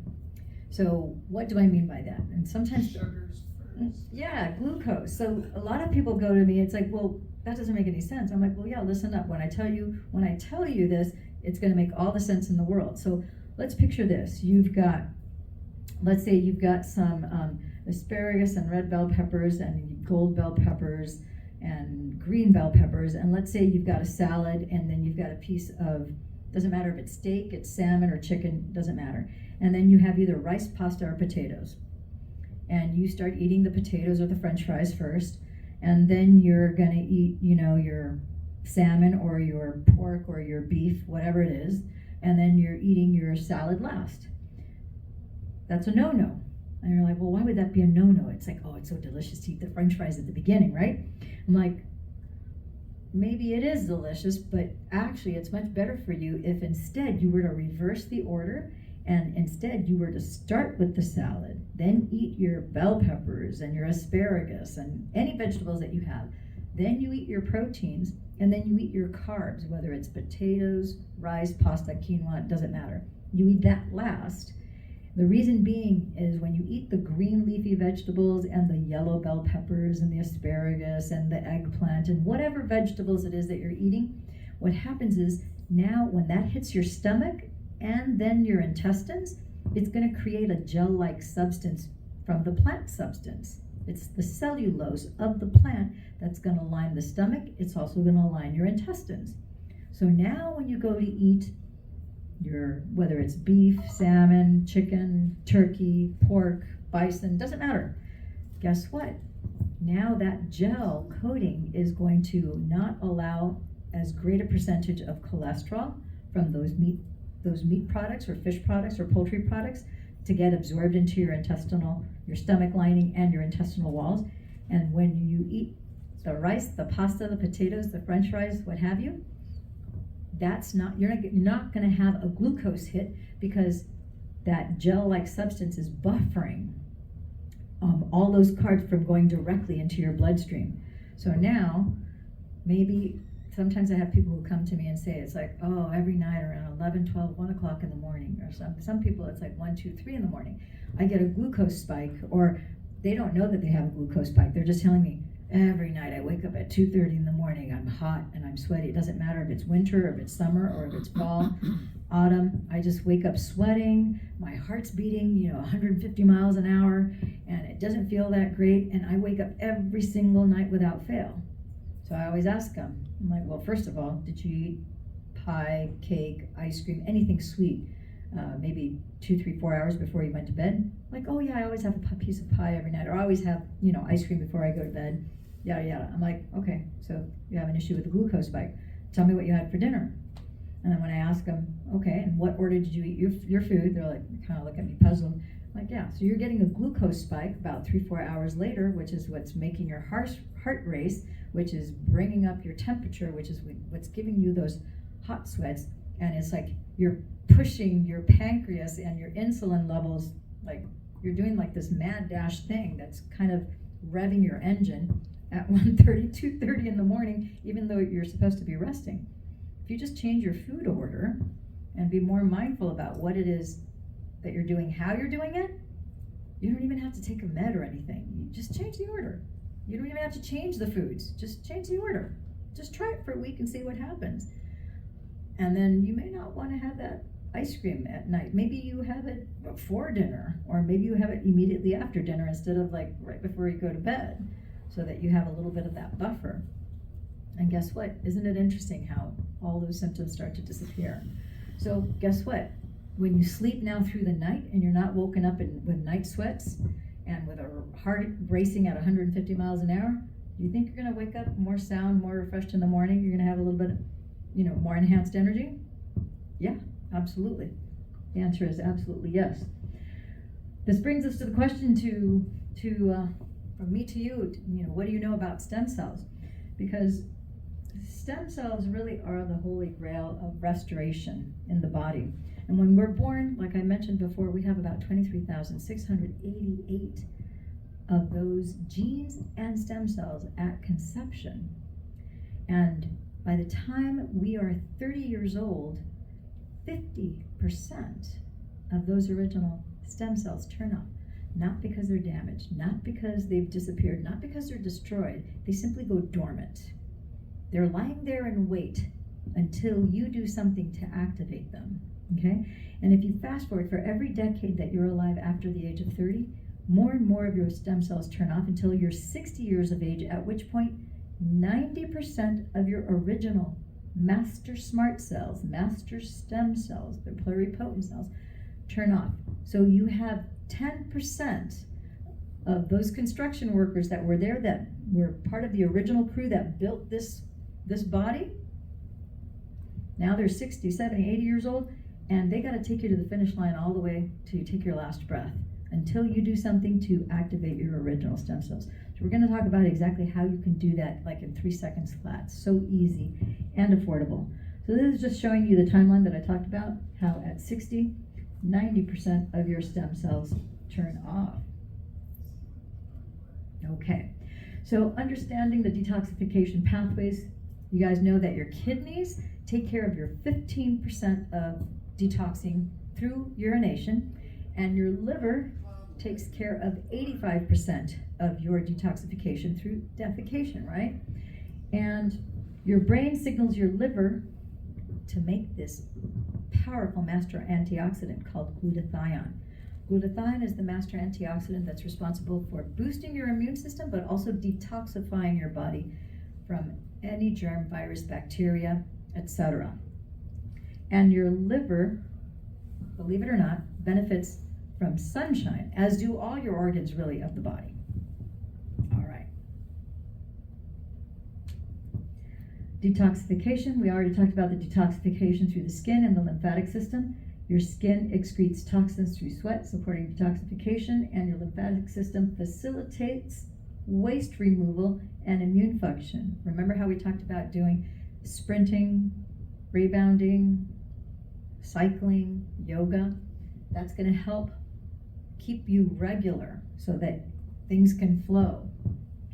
So what do I mean by that? And sometimes sugars first. Yeah, glucose. So a lot of people go to me, it's like, well, that doesn't make any sense. I'm like, well, yeah, listen up. When I tell you this, it's going to make all the sense in the world. So let's picture this. Let's say you've got some asparagus and red bell peppers and gold bell peppers and green bell peppers, and let's say you've got a salad, and then you've got a piece of, doesn't matter if it's steak, it's salmon or chicken, doesn't matter. And then you have either rice, pasta, or potatoes. And you start eating the potatoes or the French fries first, and then you're gonna eat, your salmon or your pork or your beef, whatever it is, and then you're eating your salad last. That's a no-no. And you're like, well, why would that be a no-no? It's like, oh, it's so delicious to eat the French fries at the beginning, right? I'm like, maybe it is delicious, but actually it's much better for you if instead you were to reverse the order, and instead you were to start with the salad, then eat your bell peppers and your asparagus and any vegetables that you have. Then you eat your proteins, and then you eat your carbs, whether it's potatoes, rice, pasta, quinoa, it doesn't matter. You eat that last. The reason being is when you eat the green leafy vegetables and the yellow bell peppers and the asparagus and the eggplant and whatever vegetables it is that you're eating, what happens is now when that hits your stomach and then your intestines, it's going to create a gel-like substance from the plant substance. It's the cellulose of the plant that's going to line the stomach. It's also going to line your intestines. So now when you go to eat whether it's beef, salmon, chicken, turkey, pork, bison, doesn't matter. Guess what? Now that gel coating is going to not allow as great a percentage of cholesterol from those meat products or fish products or poultry products to get absorbed into your stomach lining and your intestinal walls. And when you eat the rice, the pasta, the potatoes, the French fries, what have you, you're not going to have a glucose hit, because that gel-like substance is buffering all those carbs from going directly into your bloodstream. So now, maybe sometimes I have people who come to me and say, it's like, oh, every night around 11, 12, 1 o'clock in the morning, or some people it's like 1, 2, 3 in the morning, I get a glucose spike, or they don't know that they have a glucose spike. They're just telling me, every night I wake up at 2:30 in the morning, I'm hot and I'm sweaty. It doesn't matter if it's winter, or if it's summer, or if it's fall, autumn. I just wake up sweating, my heart's beating, 150 miles an hour, and it doesn't feel that great, and I wake up every single night without fail. So I always ask them, I'm like, well, first of all, did you eat pie, cake, ice cream, anything sweet, maybe 2, 3, 4 hours before you went to bed? Like, oh yeah, I always have a piece of pie every night, or I always have, ice cream before I go to bed, yada yada. I'm like, okay, so you have an issue with the glucose spike. Tell me what you had for dinner. And then when I ask them, okay, and what order did you eat your food? They're like, kind of look at me puzzled. I'm like, yeah, so you're getting a glucose spike about 3-4 hours later, which is what's making your heart race, which is bringing up your temperature, which is what's giving you those hot sweats. And it's like you're pushing your pancreas and your insulin levels, like you're doing like this mad dash thing that's kind of revving your engine at 1:30, 2:30 in the morning, even though you're supposed to be resting. If you just change your food order and be more mindful about what it is that you're doing, how you're doing it, you don't even have to take a med or anything. You just change the order. You don't even have to change the foods. Just change the order. Just try it for a week and see what happens. And then you may not want to have that ice cream at night. Maybe you have it before dinner, or maybe you have it immediately after dinner instead of like right before you go to bed, so that you have a little bit of that buffer. And guess what? Isn't it interesting how all those symptoms start to disappear? So guess what? When you sleep now through the night and you're not woken up with night sweats and with a heart racing at 150 miles an hour, do you think you're going to wake up more sound, more refreshed in the morning? You're going to have a little bit, more enhanced energy? Yeah, absolutely. The answer is absolutely yes. This brings us to the question from me to you, what do you know about stem cells? Because stem cells really are the holy grail of restoration in the body. And when we're born, like I mentioned before, we have about 23,688 of those genes and stem cells at conception. And by the time we are 30 years old, 50% of those original stem cells turn off. Not because they're damaged, not because they've disappeared, not because they're destroyed. They simply go dormant. They're lying there in wait until you do something to activate them, okay? And if you fast forward for every decade that you're alive after the age of 30, more and more of your stem cells turn off until you're 60 years of age, at which point 90% of your original master smart cells, master stem cells, the pluripotent cells, turn off. So you have 10% of those construction workers that were there, that were part of the original crew that built this body. Now they're 60, 70, 80 years old, and they got to take you to the finish line all the way to take your last breath until you do something to activate your original stem cells. So we're going to talk about exactly how you can do that, like in 3 seconds flat. So easy and affordable. So this is just showing you the timeline that I talked about, how at 60, 90% of your stem cells turn off. Okay, so understanding the detoxification pathways, you guys know that your kidneys take care of your 15% of detoxing through urination, and your liver takes care of 85% of your detoxification through defecation, right? And your brain signals your liver to make this powerful master antioxidant called glutathione. Glutathione is the master antioxidant that's responsible for boosting your immune system, but also detoxifying your body from any germ, virus, bacteria, etc. And your liver, believe it or not, benefits from sunshine, as do all your organs really of the body. All right. Detoxification, we already talked about the detoxification through the skin and the lymphatic system. Your skin excretes toxins through sweat, supporting detoxification, and your lymphatic system facilitates waste removal and immune function. Remember how we talked about doing sprinting, rebounding, cycling, yoga? That's going to help keep you regular so that things can flow,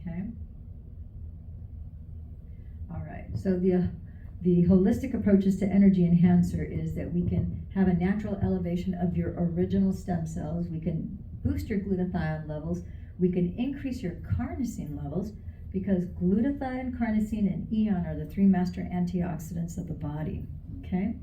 okay? All right, so the holistic approaches to energy enhancer is that we can have a natural elevation of your original stem cells. We can boost your glutathione levels. We can increase your carnosine levels, because glutathione, carnosine, and eon are the 3 master antioxidants of the body, okay?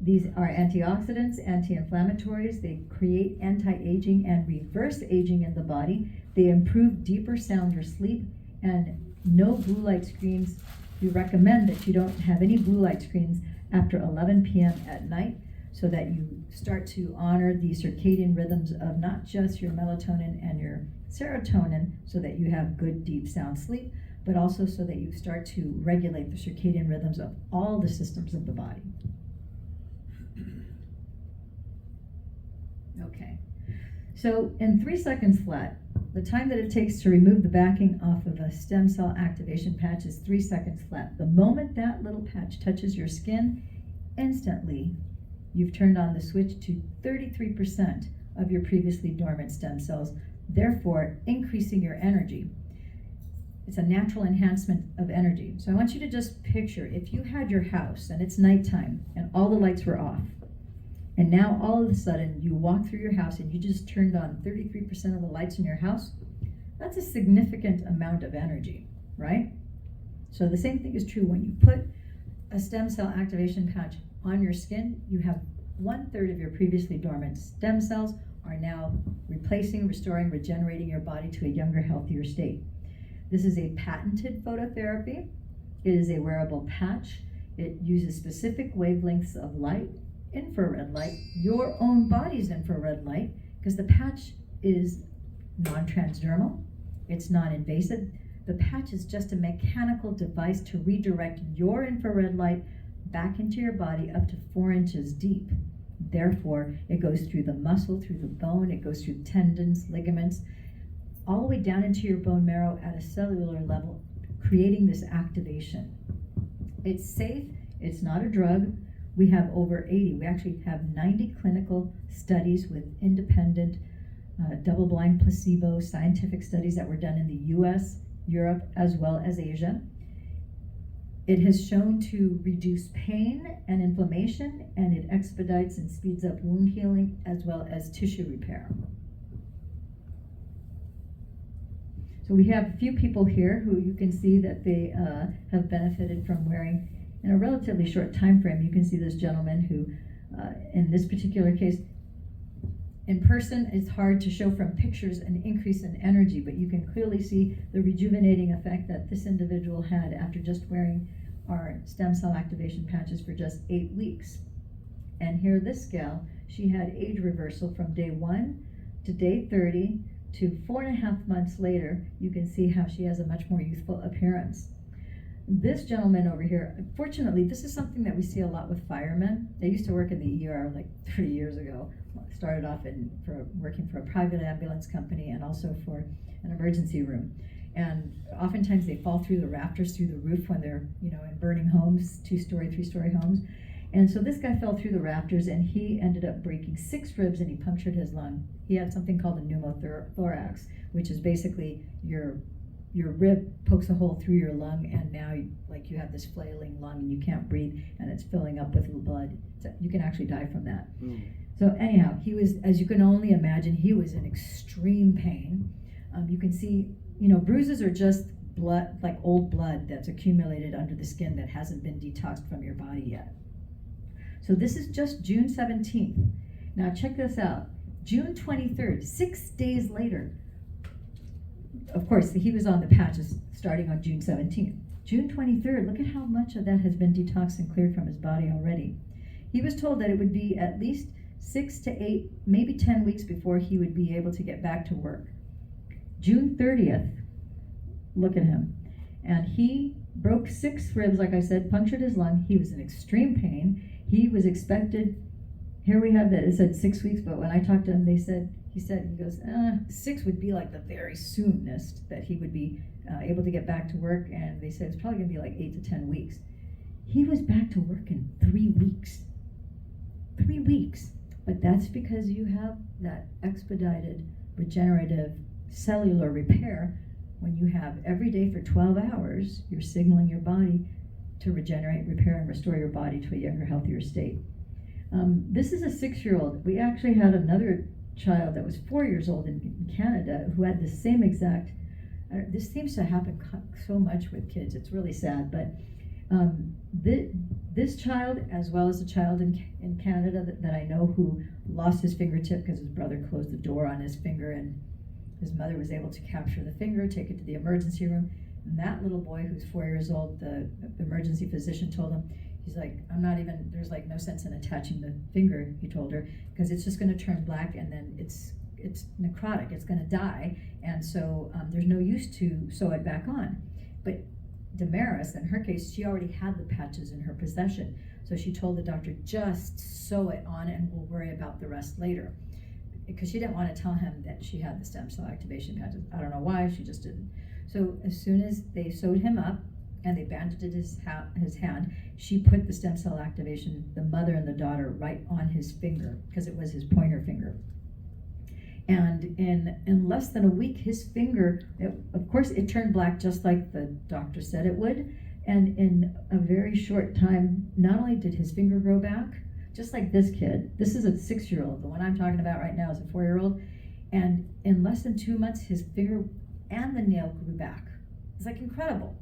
These are antioxidants, anti-inflammatories. They create anti-aging and reverse aging in the body. They improve deeper, sounder sleep, and no blue light screens. We recommend that you don't have any blue light screens after 11 p.m. at night, so that you start to honor the circadian rhythms of not just your melatonin and your serotonin so that you have good, deep, sound sleep, but also so that you start to regulate the circadian rhythms of all the systems of the body. Okay, so in 3 seconds flat, the time that it takes to remove the backing off of a stem cell activation patch is 3 seconds flat. The moment that little patch touches your skin, instantly you've turned on the switch to 33% of your previously dormant stem cells, therefore increasing your energy. It's a natural enhancement of energy. So I want you to just picture if you had your house and it's nighttime and all the lights were off, and now all of a sudden you walk through your house and you just turned on 33% of the lights in your house, that's a significant amount of energy, right? So the same thing is true when you put a stem cell activation patch on your skin. You have 1/3 of your previously dormant stem cells are now replacing, restoring, regenerating your body to a younger, healthier state. This is a patented phototherapy. It is a wearable patch. It uses specific wavelengths of light, infrared light, your own body's infrared light, because the patch is non-transdermal, it's non-invasive. The patch is just a mechanical device to redirect your infrared light back into your body up to 4 inches deep. Therefore, it goes through the muscle, through the bone, it goes through tendons, ligaments, all the way down into your bone marrow at a cellular level, creating this activation. It's safe, it's not a drug. We have over 80, we actually have 90 clinical studies with independent, double-blind placebo scientific studies that were done in the US, Europe, as well as Asia. It has shown to reduce pain and inflammation, and it expedites and speeds up wound healing as well as tissue repair. So we have a few people here who you can see that they have benefited from wearing, in a relatively short time frame. You can see this gentleman who, in this particular case, in person, it's hard to show from pictures an increase in energy, but you can clearly see the rejuvenating effect that this individual had after just wearing our stem cell activation patches for just 8 weeks. And here, this gal, she had age reversal from day 1 to day 30 to 4.5 months later. You can see how she has a much more youthful appearance. This gentleman over here, unfortunately, this is something that we see a lot with firemen. They used to work in the ER like 30 years ago. Started off working for a private ambulance company and also for an emergency room. And oftentimes they fall through the rafters, through the roof when they're, in burning homes, 2-story, 3-story homes. And so this guy fell through the rafters and he ended up breaking 6 ribs and he punctured his lung. He had something called a pneumothorax, which is basically your rib pokes a hole through your lung, and now you have this flailing lung and you can't breathe and it's filling up with blood. So you can actually die from that. So anyhow, he was, as you can only imagine, he was in extreme pain. You can see, bruises are just blood, like old blood that's accumulated under the skin that hasn't been detoxed from your body yet. So this is just June 17th. Now check this out. June 23rd, 6 days later. Of course, he was on the patches starting on June 17th. June 23rd, look at how much of that has been detoxed and cleared from his body already. He was told that it would be at least 6 to 8, maybe 10 weeks before he would be able to get back to work. June 30th, look at him. And he broke 6 ribs, like I said, punctured his lung. He was in extreme pain. He was expected, here we have that, it said 6 weeks, but when I talked to him, he goes, 6 would be like the very soonest that he would be able to get back to work, and they said it's probably gonna be like 8 to 10 weeks. He was back to work in 3 weeks. 3 weeks. But that's because you have that expedited regenerative cellular repair. When you have every day for 12 hours, you're signaling your body to regenerate, repair, and restore your body to a younger, healthier state. This is a 6-year-old. We actually had another child that was 4 years old in Canada who had the same exact, this seems to happen so much with kids, it's really sad, but this child, as well as a child in Canada that I know who lost his fingertip because his brother closed the door on his finger, and his mother was able to capture the finger, take it to the emergency room, and that little boy who's 4 years old, the emergency physician told him He's like, there's like no sense in attaching the finger, he told her, because it's just going to turn black and then it's necrotic, it's going to die, and so there's no use to sew it back on. But Damaris, in her case, she already had the patches in her possession, so she told the doctor, just sew it on and we'll worry about the rest later, because she didn't want to tell him that she had the stem cell activation patches. I don't know why, she just didn't. So as soon as they sewed him up and they bandaged his hand, she put the stem cell activation, the mother and the daughter, right on his finger, because it was his pointer finger. And in less than a week, his finger, of course, it turned black just like the doctor said it would. And in a very short time, not only did his finger grow back, just like this kid, this is a 6-year-old, the one I'm talking about right now is a 4-year-old, and in less than 2 months, his finger and the nail grew back. It's like incredible.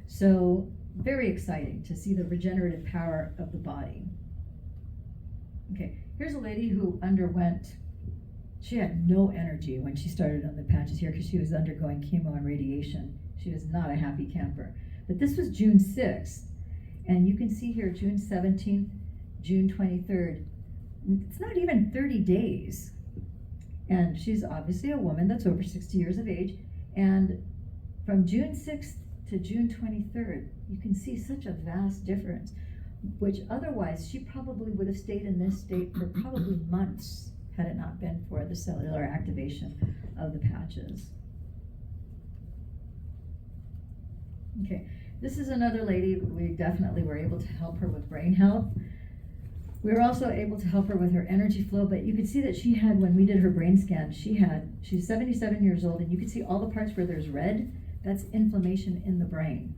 So very exciting to see the regenerative power of the body. Okay, here's a lady who she had no energy when she started on the patches here because she was undergoing chemo and radiation. She was not a happy camper. But this was June 6th, and you can see here June 17th, June 23rd. It's not even 30 days. And she's obviously a woman that's over 60 years of age. And from June 6th to June 23rd, you can see such a vast difference, which otherwise she probably would have stayed in this state for probably months had it not been for the cellular activation of the patches. Okay, this is another lady. We definitely were able to help her with brain health. We were also able to help her with her energy flow, but you could see that she had, when we did her brain scan, she's 77 years old, and you could see all the parts where there's red, that's inflammation in the brain.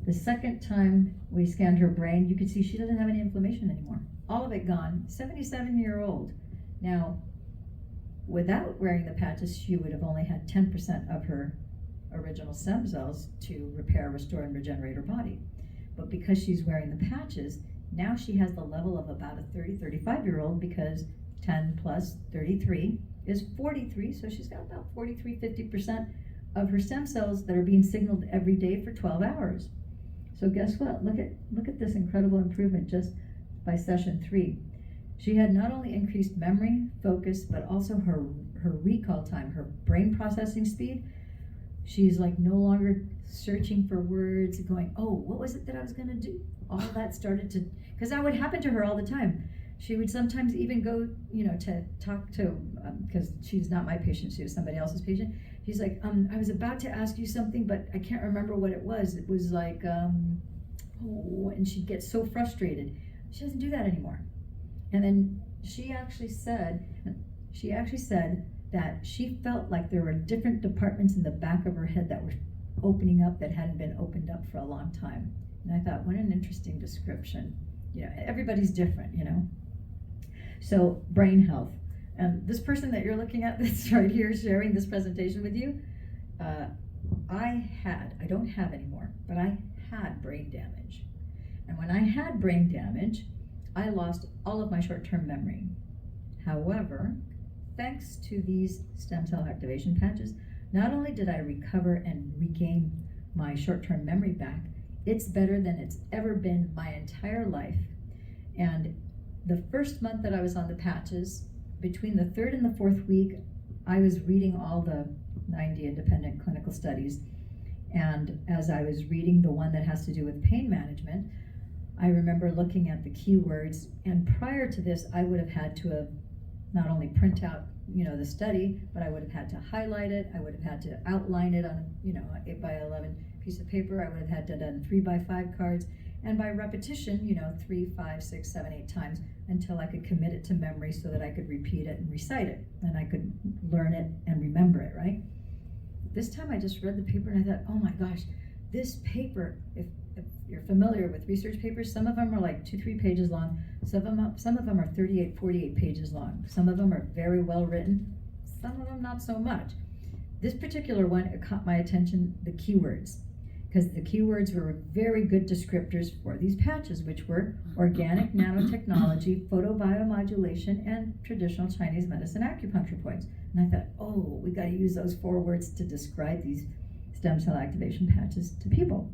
The second time we scanned her brain, you could see she doesn't have any inflammation anymore. All of it gone, 77-year-old. Now, without wearing the patches, she would have only had 10% of her original stem cells to repair, restore, and regenerate her body. But because she's wearing the patches, now she has the level of about a 35-year-old, because 10 plus 33 is 43, so she's got about 50% of her stem cells that are being signaled every day for 12 hours. So guess what? Look at this incredible improvement just by session 3. She had not only increased memory, focus, but also her recall time, her brain processing speed. She's like no longer searching for words, going, oh, what was it that I was going to do? All of that started to, because that would happen to her all the time. She would sometimes even go, to talk to, because she's not my patient, she was somebody else's patient. She's like, I was about to ask you something, but I can't remember what it was. It was like, and she'd get so frustrated. She doesn't do that anymore. And then she actually said that she felt like there were different departments in the back of her head that were opening up that hadn't been opened up for a long time. And I thought, what an interesting description. Everybody's different, So brain health. And this person that you're looking at that's right here sharing this presentation with you, I don't have anymore, but I had brain damage. And when I had brain damage, I lost all of my short-term memory. However, thanks to these stem cell activation patches, not only did I recover and regain my short-term memory back, it's better than it's ever been my entire life. And the first month that I was on the patches, between the 3rd and the 4th week, I was reading all the 90 independent clinical studies. And as I was reading the one that has to do with pain management, I remember looking at the keywords, and prior to this, I would have had to have not only print out, the study, but I would have had to highlight it. I would have had to outline it on, an 8x11 piece of paper. I would have had to done 3x5 cards, and by repetition, 3, 5, 6, 7, 8 times until I could commit it to memory so that I could repeat it and recite it, and I could learn it and remember it, right? This time I just read the paper and I thought, oh my gosh, this paper, if you're familiar with research papers, some of them are like 2-3 pages long. Some of them are 38, 48 pages long. Some of them are very well written. Some of them not so much. This particular one, it caught my attention, the keywords, because the keywords were very good descriptors for these patches, which were organic nanotechnology, photobiomodulation, and traditional Chinese medicine acupuncture points. And I thought, oh, we got to use those 4 words to describe these stem cell activation patches to people.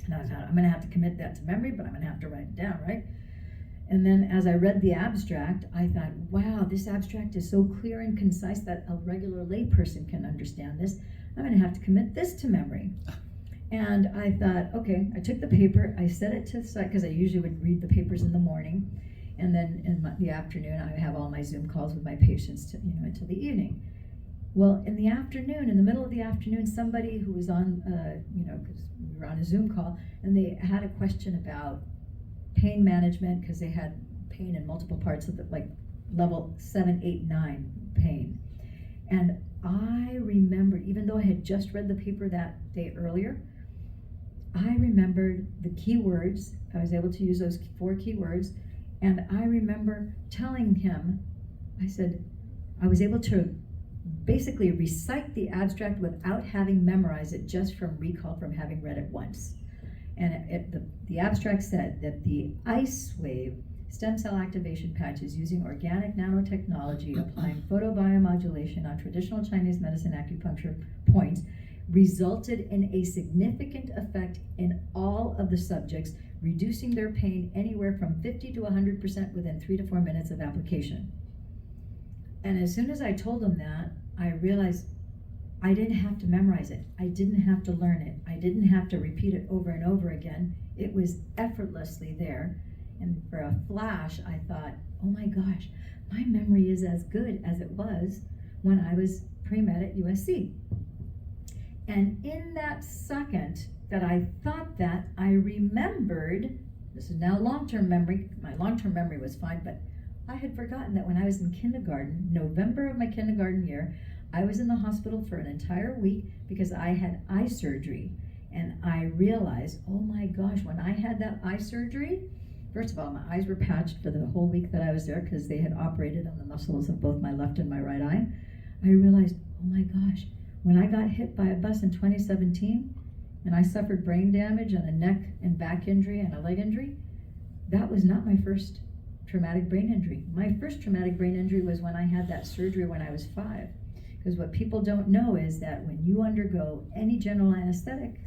And I thought, I'm going to have to commit that to memory, but I'm going to have to write it down, right? And then as I read the abstract, I thought, wow, this abstract is so clear and concise that a regular layperson can understand this. I'm going to have to commit this to memory. And I thought, okay, I took the paper, I set it to the side, because I usually would read the papers in the morning, and then in the afternoon, I have all my Zoom calls with my patients to, until the evening. Well, in the afternoon, in the middle of the afternoon, somebody who was on, because we were on a Zoom call, and they had a question about pain management, because they had pain in multiple parts of the, like level 7, 8, 9 pain. And I remember, even though I had just read the paper that day earlier, I remembered the keywords. I was able to use those 4 keywords, and I remember telling him, I said, I was able to basically recite the abstract without having memorized it, just from recall from having read it once. And the abstract said that the ice wave stem cell activation patches using organic nanotechnology applying photobiomodulation on traditional Chinese medicine acupuncture points resulted in a significant effect in all of the subjects, reducing their pain anywhere from 50 to 100% within 3 to 4 minutes of application. And as soon as I told them that, I realized I didn't have to memorize it. I didn't have to learn it. I didn't have to repeat it over and over again. It was effortlessly there. And for a flash, I thought, oh my gosh, my memory is as good as it was when I was pre-med at USC. And in that second that I thought that, I remembered, this is now long-term memory, my long-term memory was fine, but I had forgotten that when I was in kindergarten, November of my kindergarten year, I was in the hospital for an entire week because I had eye surgery. And I realized, oh my gosh, when I had that eye surgery, first of all, my eyes were patched for the whole week that I was there because they had operated on the muscles of both my left and my right eye. I realized, oh my gosh, when I got hit by a bus in 2017 and I suffered brain damage and a neck and back injury and a leg injury, that was not my first traumatic brain injury. My first traumatic brain injury was when I had that surgery when I was 5. Because what people don't know is that when you undergo any general anesthetics,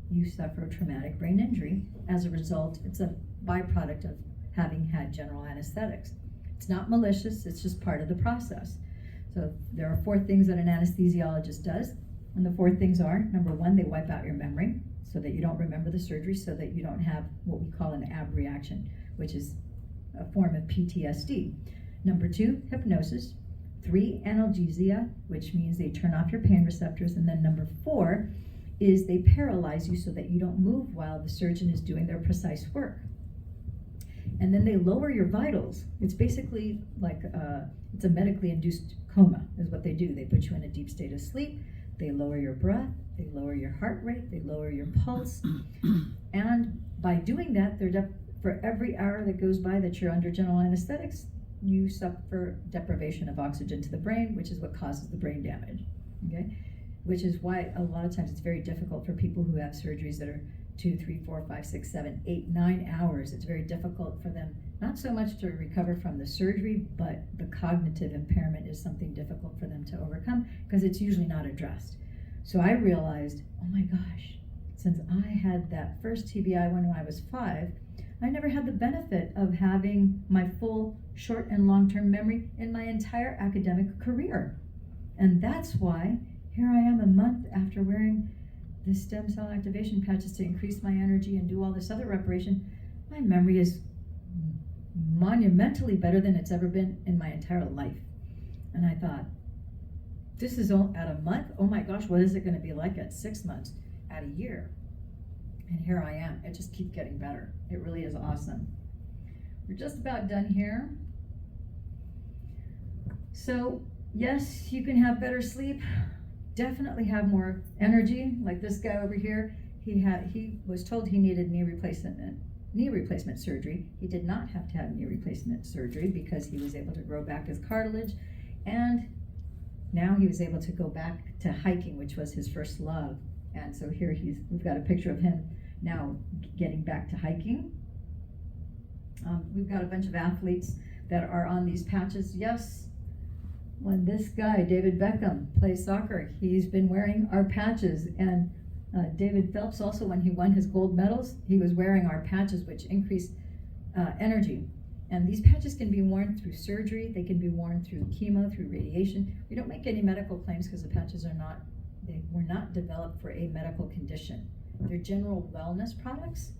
you suffer a traumatic brain injury. As a result, it's a byproduct of having had general anesthetics. It's not malicious, it's just part of the process. So there are 4 things that an anesthesiologist does. And the 4 things are, number 1, they wipe out your memory so that you don't remember the surgery, so that you don't have what we call an ab reaction, which is a form of PTSD. Number 2, hypnosis. 3, analgesia, which means they turn off your pain receptors. And then number 4 is they paralyze you so that you don't move while the surgeon is doing their precise work. And then they lower your vitals. It's basically like it's a medically induced coma is what they do. They put you in a deep state of sleep. They lower your breath. They lower your heart rate. They lower your pulse. And by doing that, for every hour that goes by that you're under general anesthetics, you suffer deprivation of oxygen to the brain, which is what causes the brain damage, okay? Which is why a lot of times it's very difficult for people who have surgeries that are 2, 3, 4, 5, 6, 7, 8, 9 hours. It's very difficult for them, not so much to recover from the surgery, but the cognitive impairment is something difficult for them to overcome because it's usually not addressed. So I realized, oh my gosh, since I had that first TBI when I was 5, I never had the benefit of having my full short and long-term memory in my entire academic career. And that's why here I am a month after wearing the stem cell activation patches to increase my energy and do all this other reparation. My memory is monumentally better than it's ever been in my entire life. And I thought, this is all at a month? Oh my gosh, what is it going to be like at 6 months, at a year? And here I am. It just keeps getting better. It really is awesome. We're just about done here. So, yes, you can have better sleep. Definitely have more energy. Like this guy over here, he was told he needed knee replacement surgery. He did not have to have knee replacement surgery because he was able to grow back his cartilage, and now he was able to go back to hiking, which was his first love. And so here we've got a picture of him now getting back to hiking. We've got a bunch of athletes that are on these patches. Yes, when this guy, David Beckham, plays soccer, he's been wearing our patches. And David Phelps also, when he won his gold medals, he was wearing our patches, which increase energy. And these patches can be worn through surgery, they can be worn through chemo, through radiation. We don't make any medical claims because the patches were not developed for a medical condition. They're general wellness products.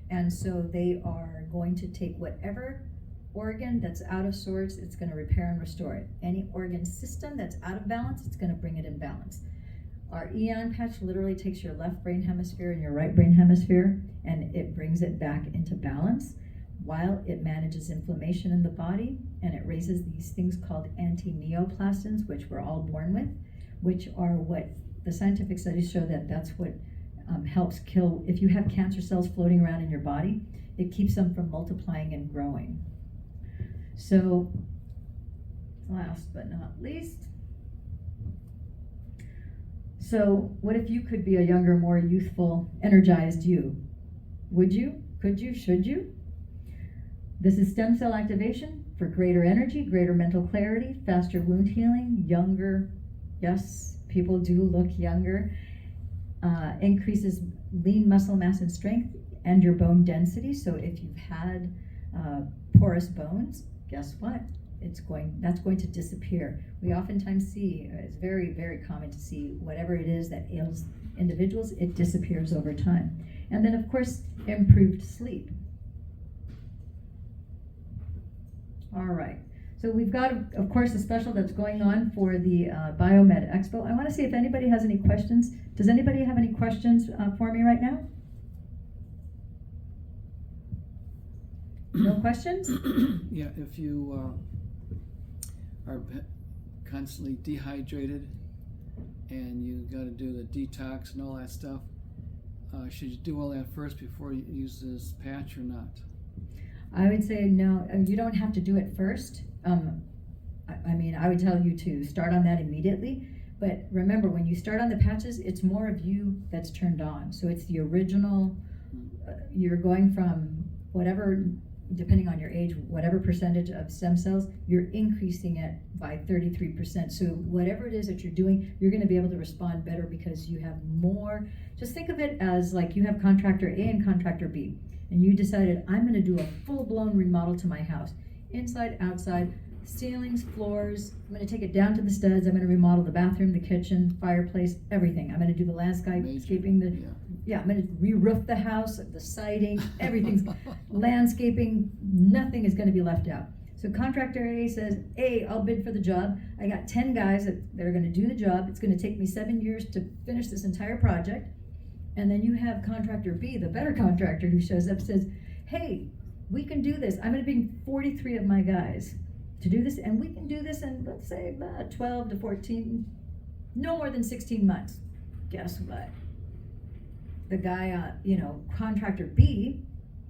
And so they are going to take whatever organ that's out of sorts, it's going to repair and restore it. Any organ system that's out of balance, it's going to bring it in balance. Our Eon patch literally takes your left brain hemisphere and your right brain hemisphere, and it brings it back into balance while it manages inflammation in the body, and it raises these things called anti-neoplasms, which we're all born with, which are what the scientific studies show that's what helps kill. If you have cancer cells floating around in your body, it keeps them from multiplying and growing. So, last but not least, so what if you could be a younger, more youthful, energized you? Would you? Could you? Should you? This is stem cell activation for greater energy, greater mental clarity, faster wound healing, younger. Yes, people do look younger. Increases lean muscle mass and strength and your bone density. So if you've had porous bones, guess what? That's going to disappear. We oftentimes see, it's very, very common to see whatever it is that ails individuals, it disappears over time. And then of course, improved sleep. All right, so we've got, of course, a special that's going on for the BioMedExpo. I want to see if anybody has any questions. Does anybody have any questions for me right now? No questions? Yeah, if you are constantly dehydrated and you got to do the detox and all that stuff, should you do all that first before you use this patch or not? I would say no, you don't have to do it first. I mean, I would tell you to start on that immediately. But remember, when you start on the patches, it's more of you that's turned on. So it's the original, you're going from whatever, depending on your age, whatever percentage of stem cells, you're increasing it by 33%. So whatever it is that you're doing, you're going to be able to respond better because you have more. Just think of it as like you have contractor A and contractor B. And you decided, I'm going to do a full-blown remodel to my house. Inside, outside, ceilings, floors. I'm going to take it down to the studs. I'm going to remodel the bathroom, the kitchen, fireplace, everything. I'm going to do the landscaping, I'm going to re-roof the house, the siding, everything's landscaping. Nothing is going to be left out. So contractor A says, hey, I'll bid for the job. I got 10 guys that are going to do the job. It's going to take me 7 years to finish this entire project. And then you have contractor B, the better contractor, who shows up and says, hey, we can do this. I'm going to bring 43 of my guys to do this, and we can do this in, let's say, about 12 to 14, no more than 16 months. Guess what? The guy, contractor B,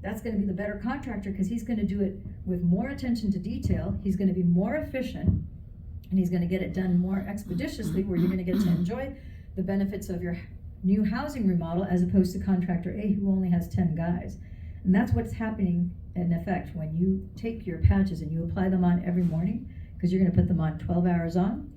that's going to be the better contractor because he's going to do it with more attention to detail. He's going to be more efficient, and he's going to get it done more expeditiously, where you're going to get to enjoy the benefits of your new housing remodel as opposed to contractor A, who only has 10 guys. And that's what's happening in effect when you take your patches and you apply them on every morning, because you're going to put them on 12 hours on.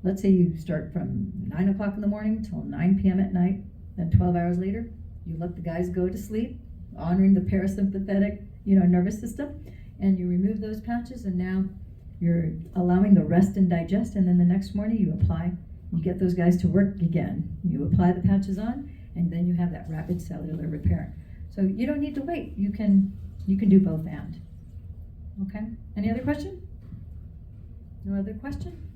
Let's say you start from 9 o'clock in the morning till 9 p.m. at night, then 12 hours later, you let the guys go to sleep, honoring the parasympathetic, nervous system, and you remove those patches, and now you're allowing the rest and digest, and then the next morning you apply. You get those guys to work again. You apply the patches on, and then you have that rapid cellular repair. So you don't need to wait. You can do both and. Okay? Any other question? No other question?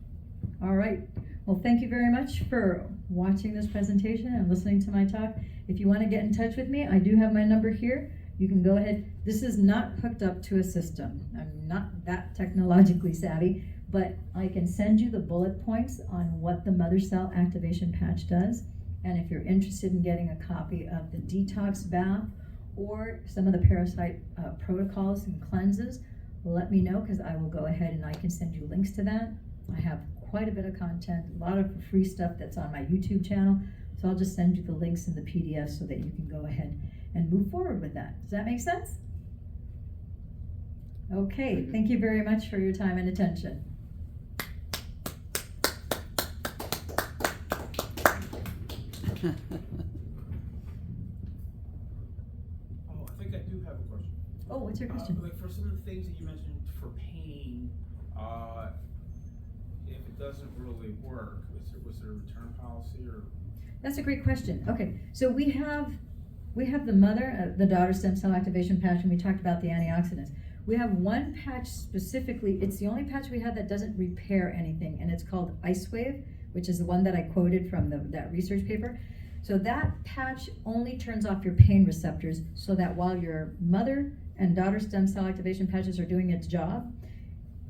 All right. Well, thank you very much for watching this presentation and listening to my talk. If you want to get in touch with me, I do have my number here. You can go ahead. This is not hooked up to a system. I'm not that technologically savvy, but I can send you the bullet points on what the mother cell activation patch does. And if you're interested in getting a copy of the detox bath or some of the parasite protocols and cleanses, let me know, because I will go ahead and I can send you links to that. I have quite a bit of content, a lot of free stuff that's on my YouTube channel. So I'll just send you the links in the PDF so that you can go ahead and move forward with that. Does that make sense? Okay, thank you very much for your time and attention. What's your question? Like for some of the things that you mentioned for pain, if it doesn't really work, was there a return policy or? That's a great question. Okay, so we have the mother, the daughter stem cell activation patch, and we talked about the antioxidants. We have one patch specifically, it's the only patch we have that doesn't repair anything, and it's called Ice Wave, which is the one that I quoted from that research paper. So that patch only turns off your pain receptors so that while your mother and daughter stem cell activation patches are doing its job,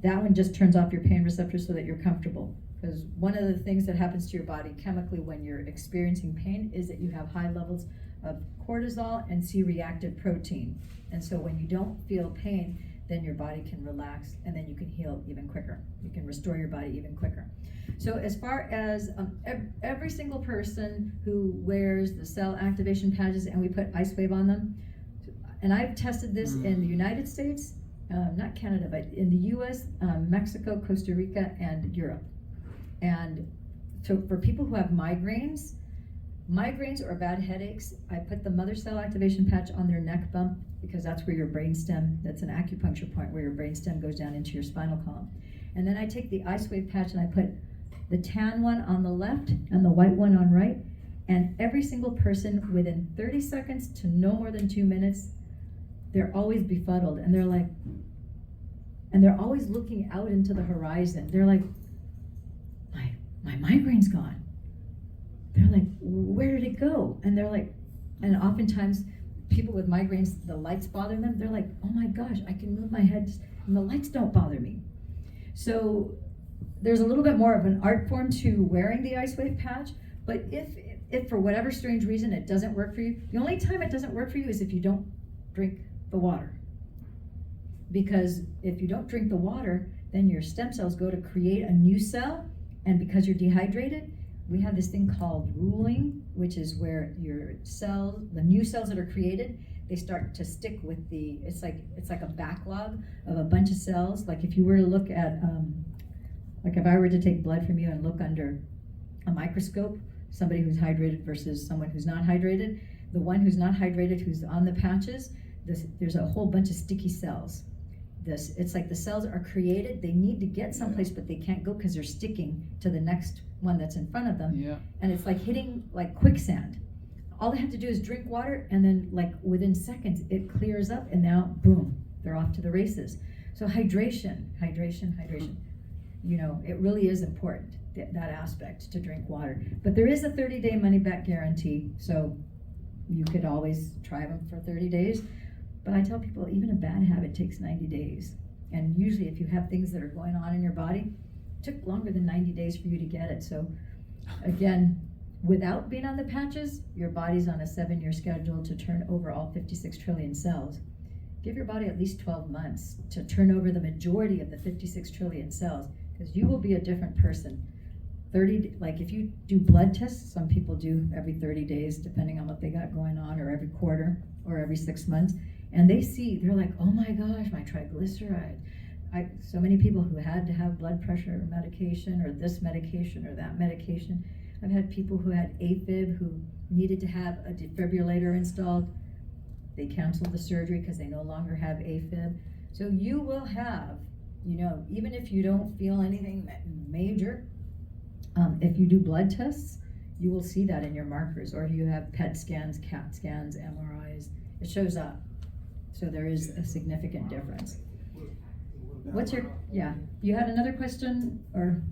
that one just turns off your pain receptors so that you're comfortable. Because one of the things that happens to your body chemically when you're experiencing pain is that you have high levels of cortisol and C-reactive protein. And so when you don't feel pain, then your body can relax and then you can heal even quicker. You can restore your body even quicker. So as far as every single person who wears the cell activation patches and we put Ice Wave on them, and I've tested this in the United States, not Canada, but in the US, Mexico, Costa Rica, and Europe. And so for people who have migraines or bad headaches, I put the mother cell activation patch on their neck bump because that's where your brainstem, that's an acupuncture point where your brainstem goes down into your spinal column. And then I take the Ice Wave patch and I put the tan one on the left and the white one on right. And every single person within 30 seconds to no more than 2 minutes, they're always befuddled and they're always looking out into the horizon. They're like, my migraine's gone. They're like, where did it go? And they're like, and oftentimes people with migraines, the lights bother them. They're like, oh my gosh, I can move my head and the lights don't bother me. So there's a little bit more of an art form to wearing the Ice Wave patch, but if for whatever strange reason it doesn't work for you, the only time it doesn't work for you is if you don't drink the water. Because if you don't drink the water, then your stem cells go to create a new cell, and because you're dehydrated, we have this thing called ruling, which is where your cells, the new cells that are created, they start to stick with it's like a backlog of a bunch of cells. Like if you were to look at, like if I were to take blood from you and look under a microscope, somebody who's hydrated versus someone who's not hydrated, the one who's not hydrated, who's on the patches, there's a whole bunch of sticky cells. It's like the cells are created, they need to get someplace, but they can't go because they're sticking to the next one that's in front of them. Yeah. And it's like hitting like quicksand. All they have to do is drink water, and then like within seconds it clears up, and now boom, they're off to the races. So hydration. You know, it really is important, that aspect, to drink water. But there is a 30-day money-back guarantee, so you could always try them for 30 days. But I tell people, even a bad habit takes 90 days. And usually if you have things that are going on in your body, it took longer than 90 days for you to get it. So again, without being on the patches, your body's on a 7-year schedule to turn over all 56 trillion cells. Give your body at least 12 months to turn over the majority of the 56 trillion cells, because you will be a different person. Like if you do blood tests, some people do every 30 days, depending on what they got going on, or every quarter, or every 6 months. And they're like, oh my gosh, my triglyceride. So many people who had to have blood pressure medication, or this medication, or that medication. I've had people who had AFib who needed to have a defibrillator installed. They canceled the surgery because they no longer have AFib. So you will have, you know, even if you don't feel anything major, if you do blood tests, you will see that in your markers. Or if you have PET scans, CAT scans, MRIs, it shows up. So there is a significant difference. You had another question, or?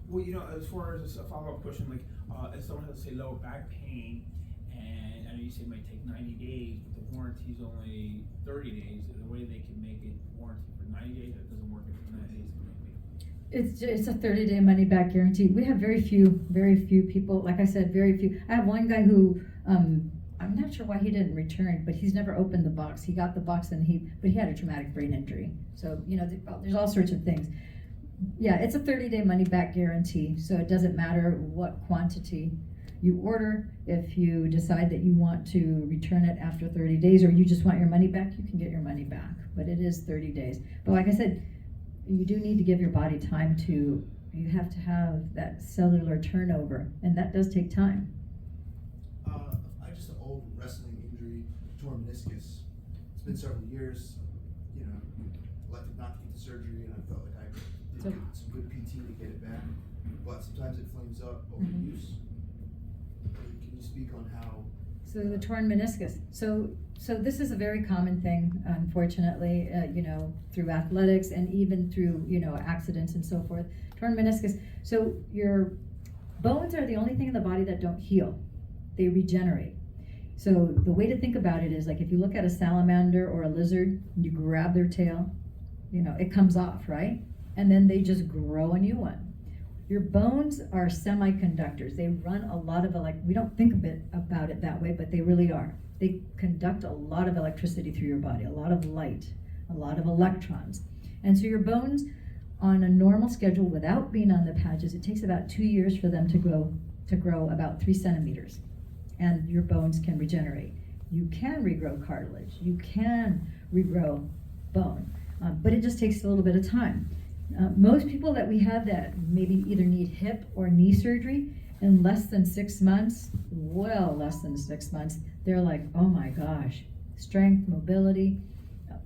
Well, you know, as far as a follow-up question, like if someone has, say, lower back pain, and I know you say it might take 90 days, but the warranty's only 30 days, the way they can make it warranty for 90 days, that doesn't work for 90 days. It's a 30-day money-back guarantee. We have very few people, like I said, very few. I have one guy who, I'm not sure why he didn't return, but he's never opened the box. He got the box but he had a traumatic brain injury. So, you know, there's all sorts of things. Yeah, it's a 30-day money-back guarantee, so it doesn't matter what quantity you order. If you decide that you want to return it after 30 days, or you just want your money back, you can get your money back. But it is 30 days. But like I said, you do need to give your body time you have to have that cellular turnover, and that does take time. I just an old wrestling injury, torn meniscus. It's been several years, you know, elected not to get the surgery, and I felt like I did get some good PT to get it back, but sometimes it flames up overuse. Can you speak on how? So the torn meniscus. So this is a very common thing, unfortunately, you know, through athletics and even through, you know, accidents and so forth. Torn meniscus. So your bones are the only thing in the body that don't heal. They regenerate. So the way to think about it is like if you look at a salamander or a lizard, and you grab their tail, you know, it comes off, right? And then they just grow a new one. Your bones are semiconductors. They run a lot of we don't think about it that way, but they really are. They conduct a lot of electricity through your body, a lot of light, a lot of electrons. And so your bones, on a normal schedule without being on the patches, it takes about 2 years for them to grow about 3 centimeters. And your bones can regenerate. You can regrow cartilage. You can regrow bone, but it just takes a little bit of time. Most people that we have that maybe either need hip or knee surgery in less than 6 months, well less than 6 months, they're like, oh my gosh, strength, mobility,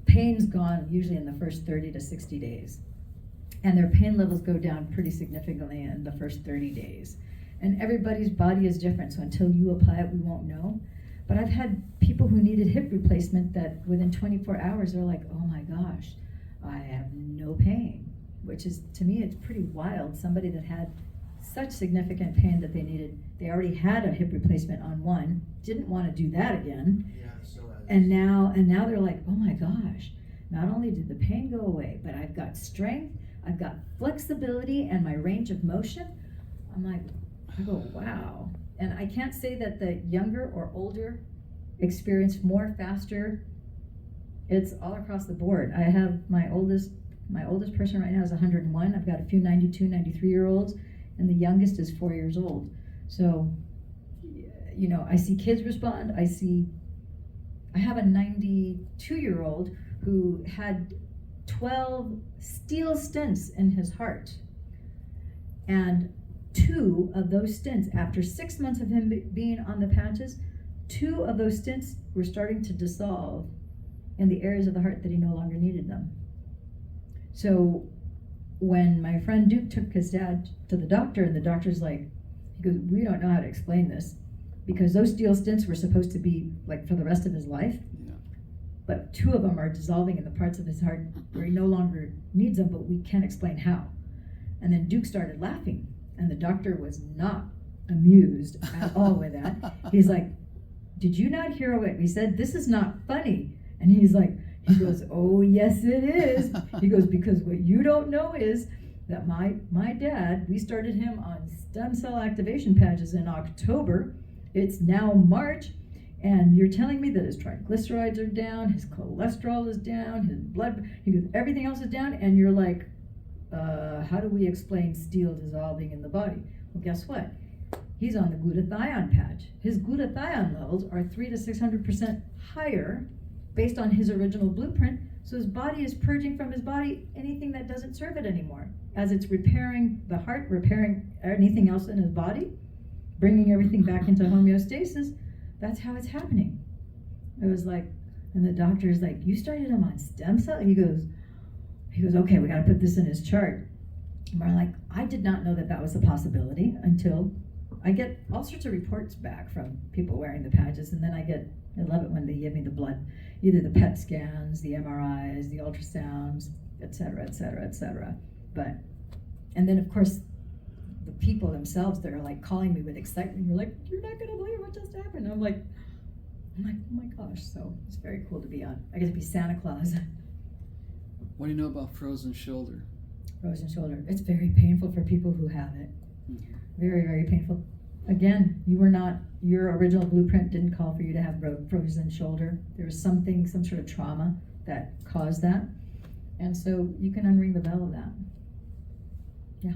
pain's gone usually in the first 30 to 60 days. And their pain levels go down pretty significantly in the first 30 days. And everybody's body is different, so until you apply it, we won't know. But I've had people who needed hip replacement that within 24 hours, they're like, oh my gosh, I have no pain. Which is, to me, it's pretty wild. Somebody that had such significant pain that they already had a hip replacement on one, didn't want to do that again. Yeah, so and now they're like, oh my gosh, not only did the pain go away, but I've got strength, I've got flexibility and my range of motion. I'm like, I go, wow. And I can't say that the younger or older experience more faster. It's all across the board. I have my oldest person right now is 101. I've got a few 92, 93-year-olds, and the youngest is 4 years old. So, you know, I see kids respond. I have a 92-year-old who had 12 steel stents in his heart. And 2 of those stents, after 6 months of him being on the patches, 2 of those stents were starting to dissolve in the areas of the heart that he no longer needed them. So when my friend Duke took his dad to the doctor, and the doctor's like, he goes, we don't know how to explain this, because those steel stents were supposed to be like for the rest of his life. Yeah. But 2 of them are dissolving in the parts of his heart where he no longer needs them, but we can't explain how. And then Duke started laughing, and the doctor was not amused at all with that. He's like, did you not hear what we said? This is not funny. And he goes, oh, yes, it is. He goes, because what you don't know is that my dad, we started him on stem cell activation patches in October. It's now March, and you're telling me that his triglycerides are down, his cholesterol is down, his blood, he goes, everything else is down, and you're like, how do we explain steel dissolving in the body? Well, guess what? He's on the glutathione patch. His glutathione levels are 300 to 600% higher based on his original blueprint, so his body is purging from his body anything that doesn't serve it anymore. As it's repairing the heart, repairing anything else in his body, bringing everything back into homeostasis, that's how it's happening. It was like, and the doctor's like, you started him on stem cell? He goes, okay, we gotta put this in his chart. And we're like, I did not know that was a possibility until I get all sorts of reports back from people wearing the patches, and then I love it when they give me the blood, either the PET scans, the MRIs, the ultrasounds, et cetera, et cetera, et cetera. And then of course, the people themselves, they're like calling me with excitement. You're like, you're not gonna believe what just happened. I'm like, oh my gosh. So it's very cool to be on. I get to be Santa Claus. What do you know about frozen shoulder? Frozen shoulder. It's very painful for people who have it. Mm-hmm. Very, very painful. Again, your original blueprint didn't call for you to have frozen shoulder. There was some sort of trauma that caused that. And so you can unring the bell of that. Yeah.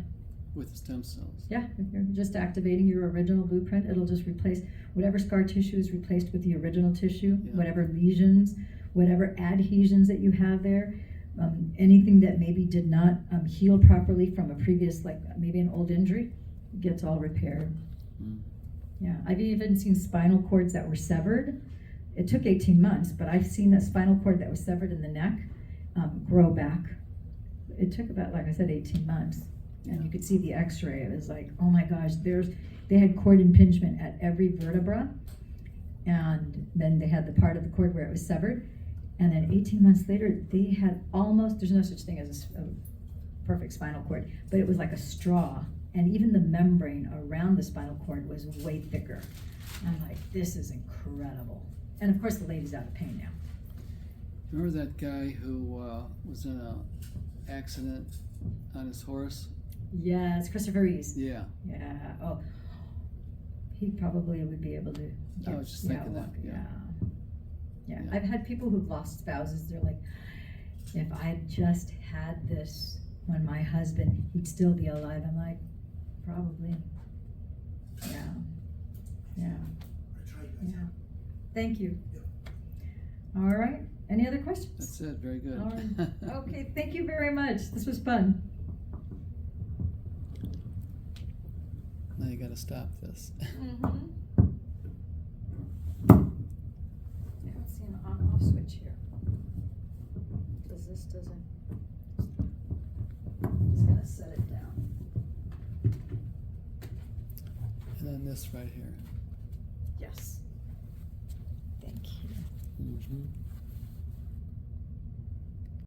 With the stem cells. Yeah, if you're just activating your original blueprint, it'll just replace whatever scar tissue is replaced with the original tissue, Yeah. whatever lesions, whatever adhesions that you have there, anything that maybe did not heal properly from a previous, like maybe an old injury, gets all repaired. Mm. Yeah, I've even seen spinal cords that were severed it took 18 months, but I've seen that spinal cord that was severed in the neck grow back. It took about, like I said, 18 months. And you could see the x-ray. It was like, oh my gosh, they had cord impingement at every vertebra. And then they had the part of the cord where it was severed. And then 18 months later, they had almost, there's no such thing as a perfect spinal cord, but it was like a straw. And even the membrane around the spinal cord was way thicker. I'm like, this is incredible. And of course, the lady's out of pain now. Remember that guy who was in an accident on his horse? Yeah, it's Christopher Reeves. Yeah. Yeah. Oh, he probably would be able to. I was just thinking that. Yeah. Yeah. I've had people who've lost spouses. They're like, if I had just had this when my husband, he'd still be alive. I'm like, probably. Yeah. Yeah. I try you guys Yeah. out. Thank you. Yep. All right. Any other questions? That's it. Very good. All right. Okay. Thank you very much. This was fun. Now you got to stop this. Mm-hmm. I don't see an on-off switch here. Because this doesn't. I'm just gonna set it down. And then this right here. Yes. Thank you. Mm-hmm.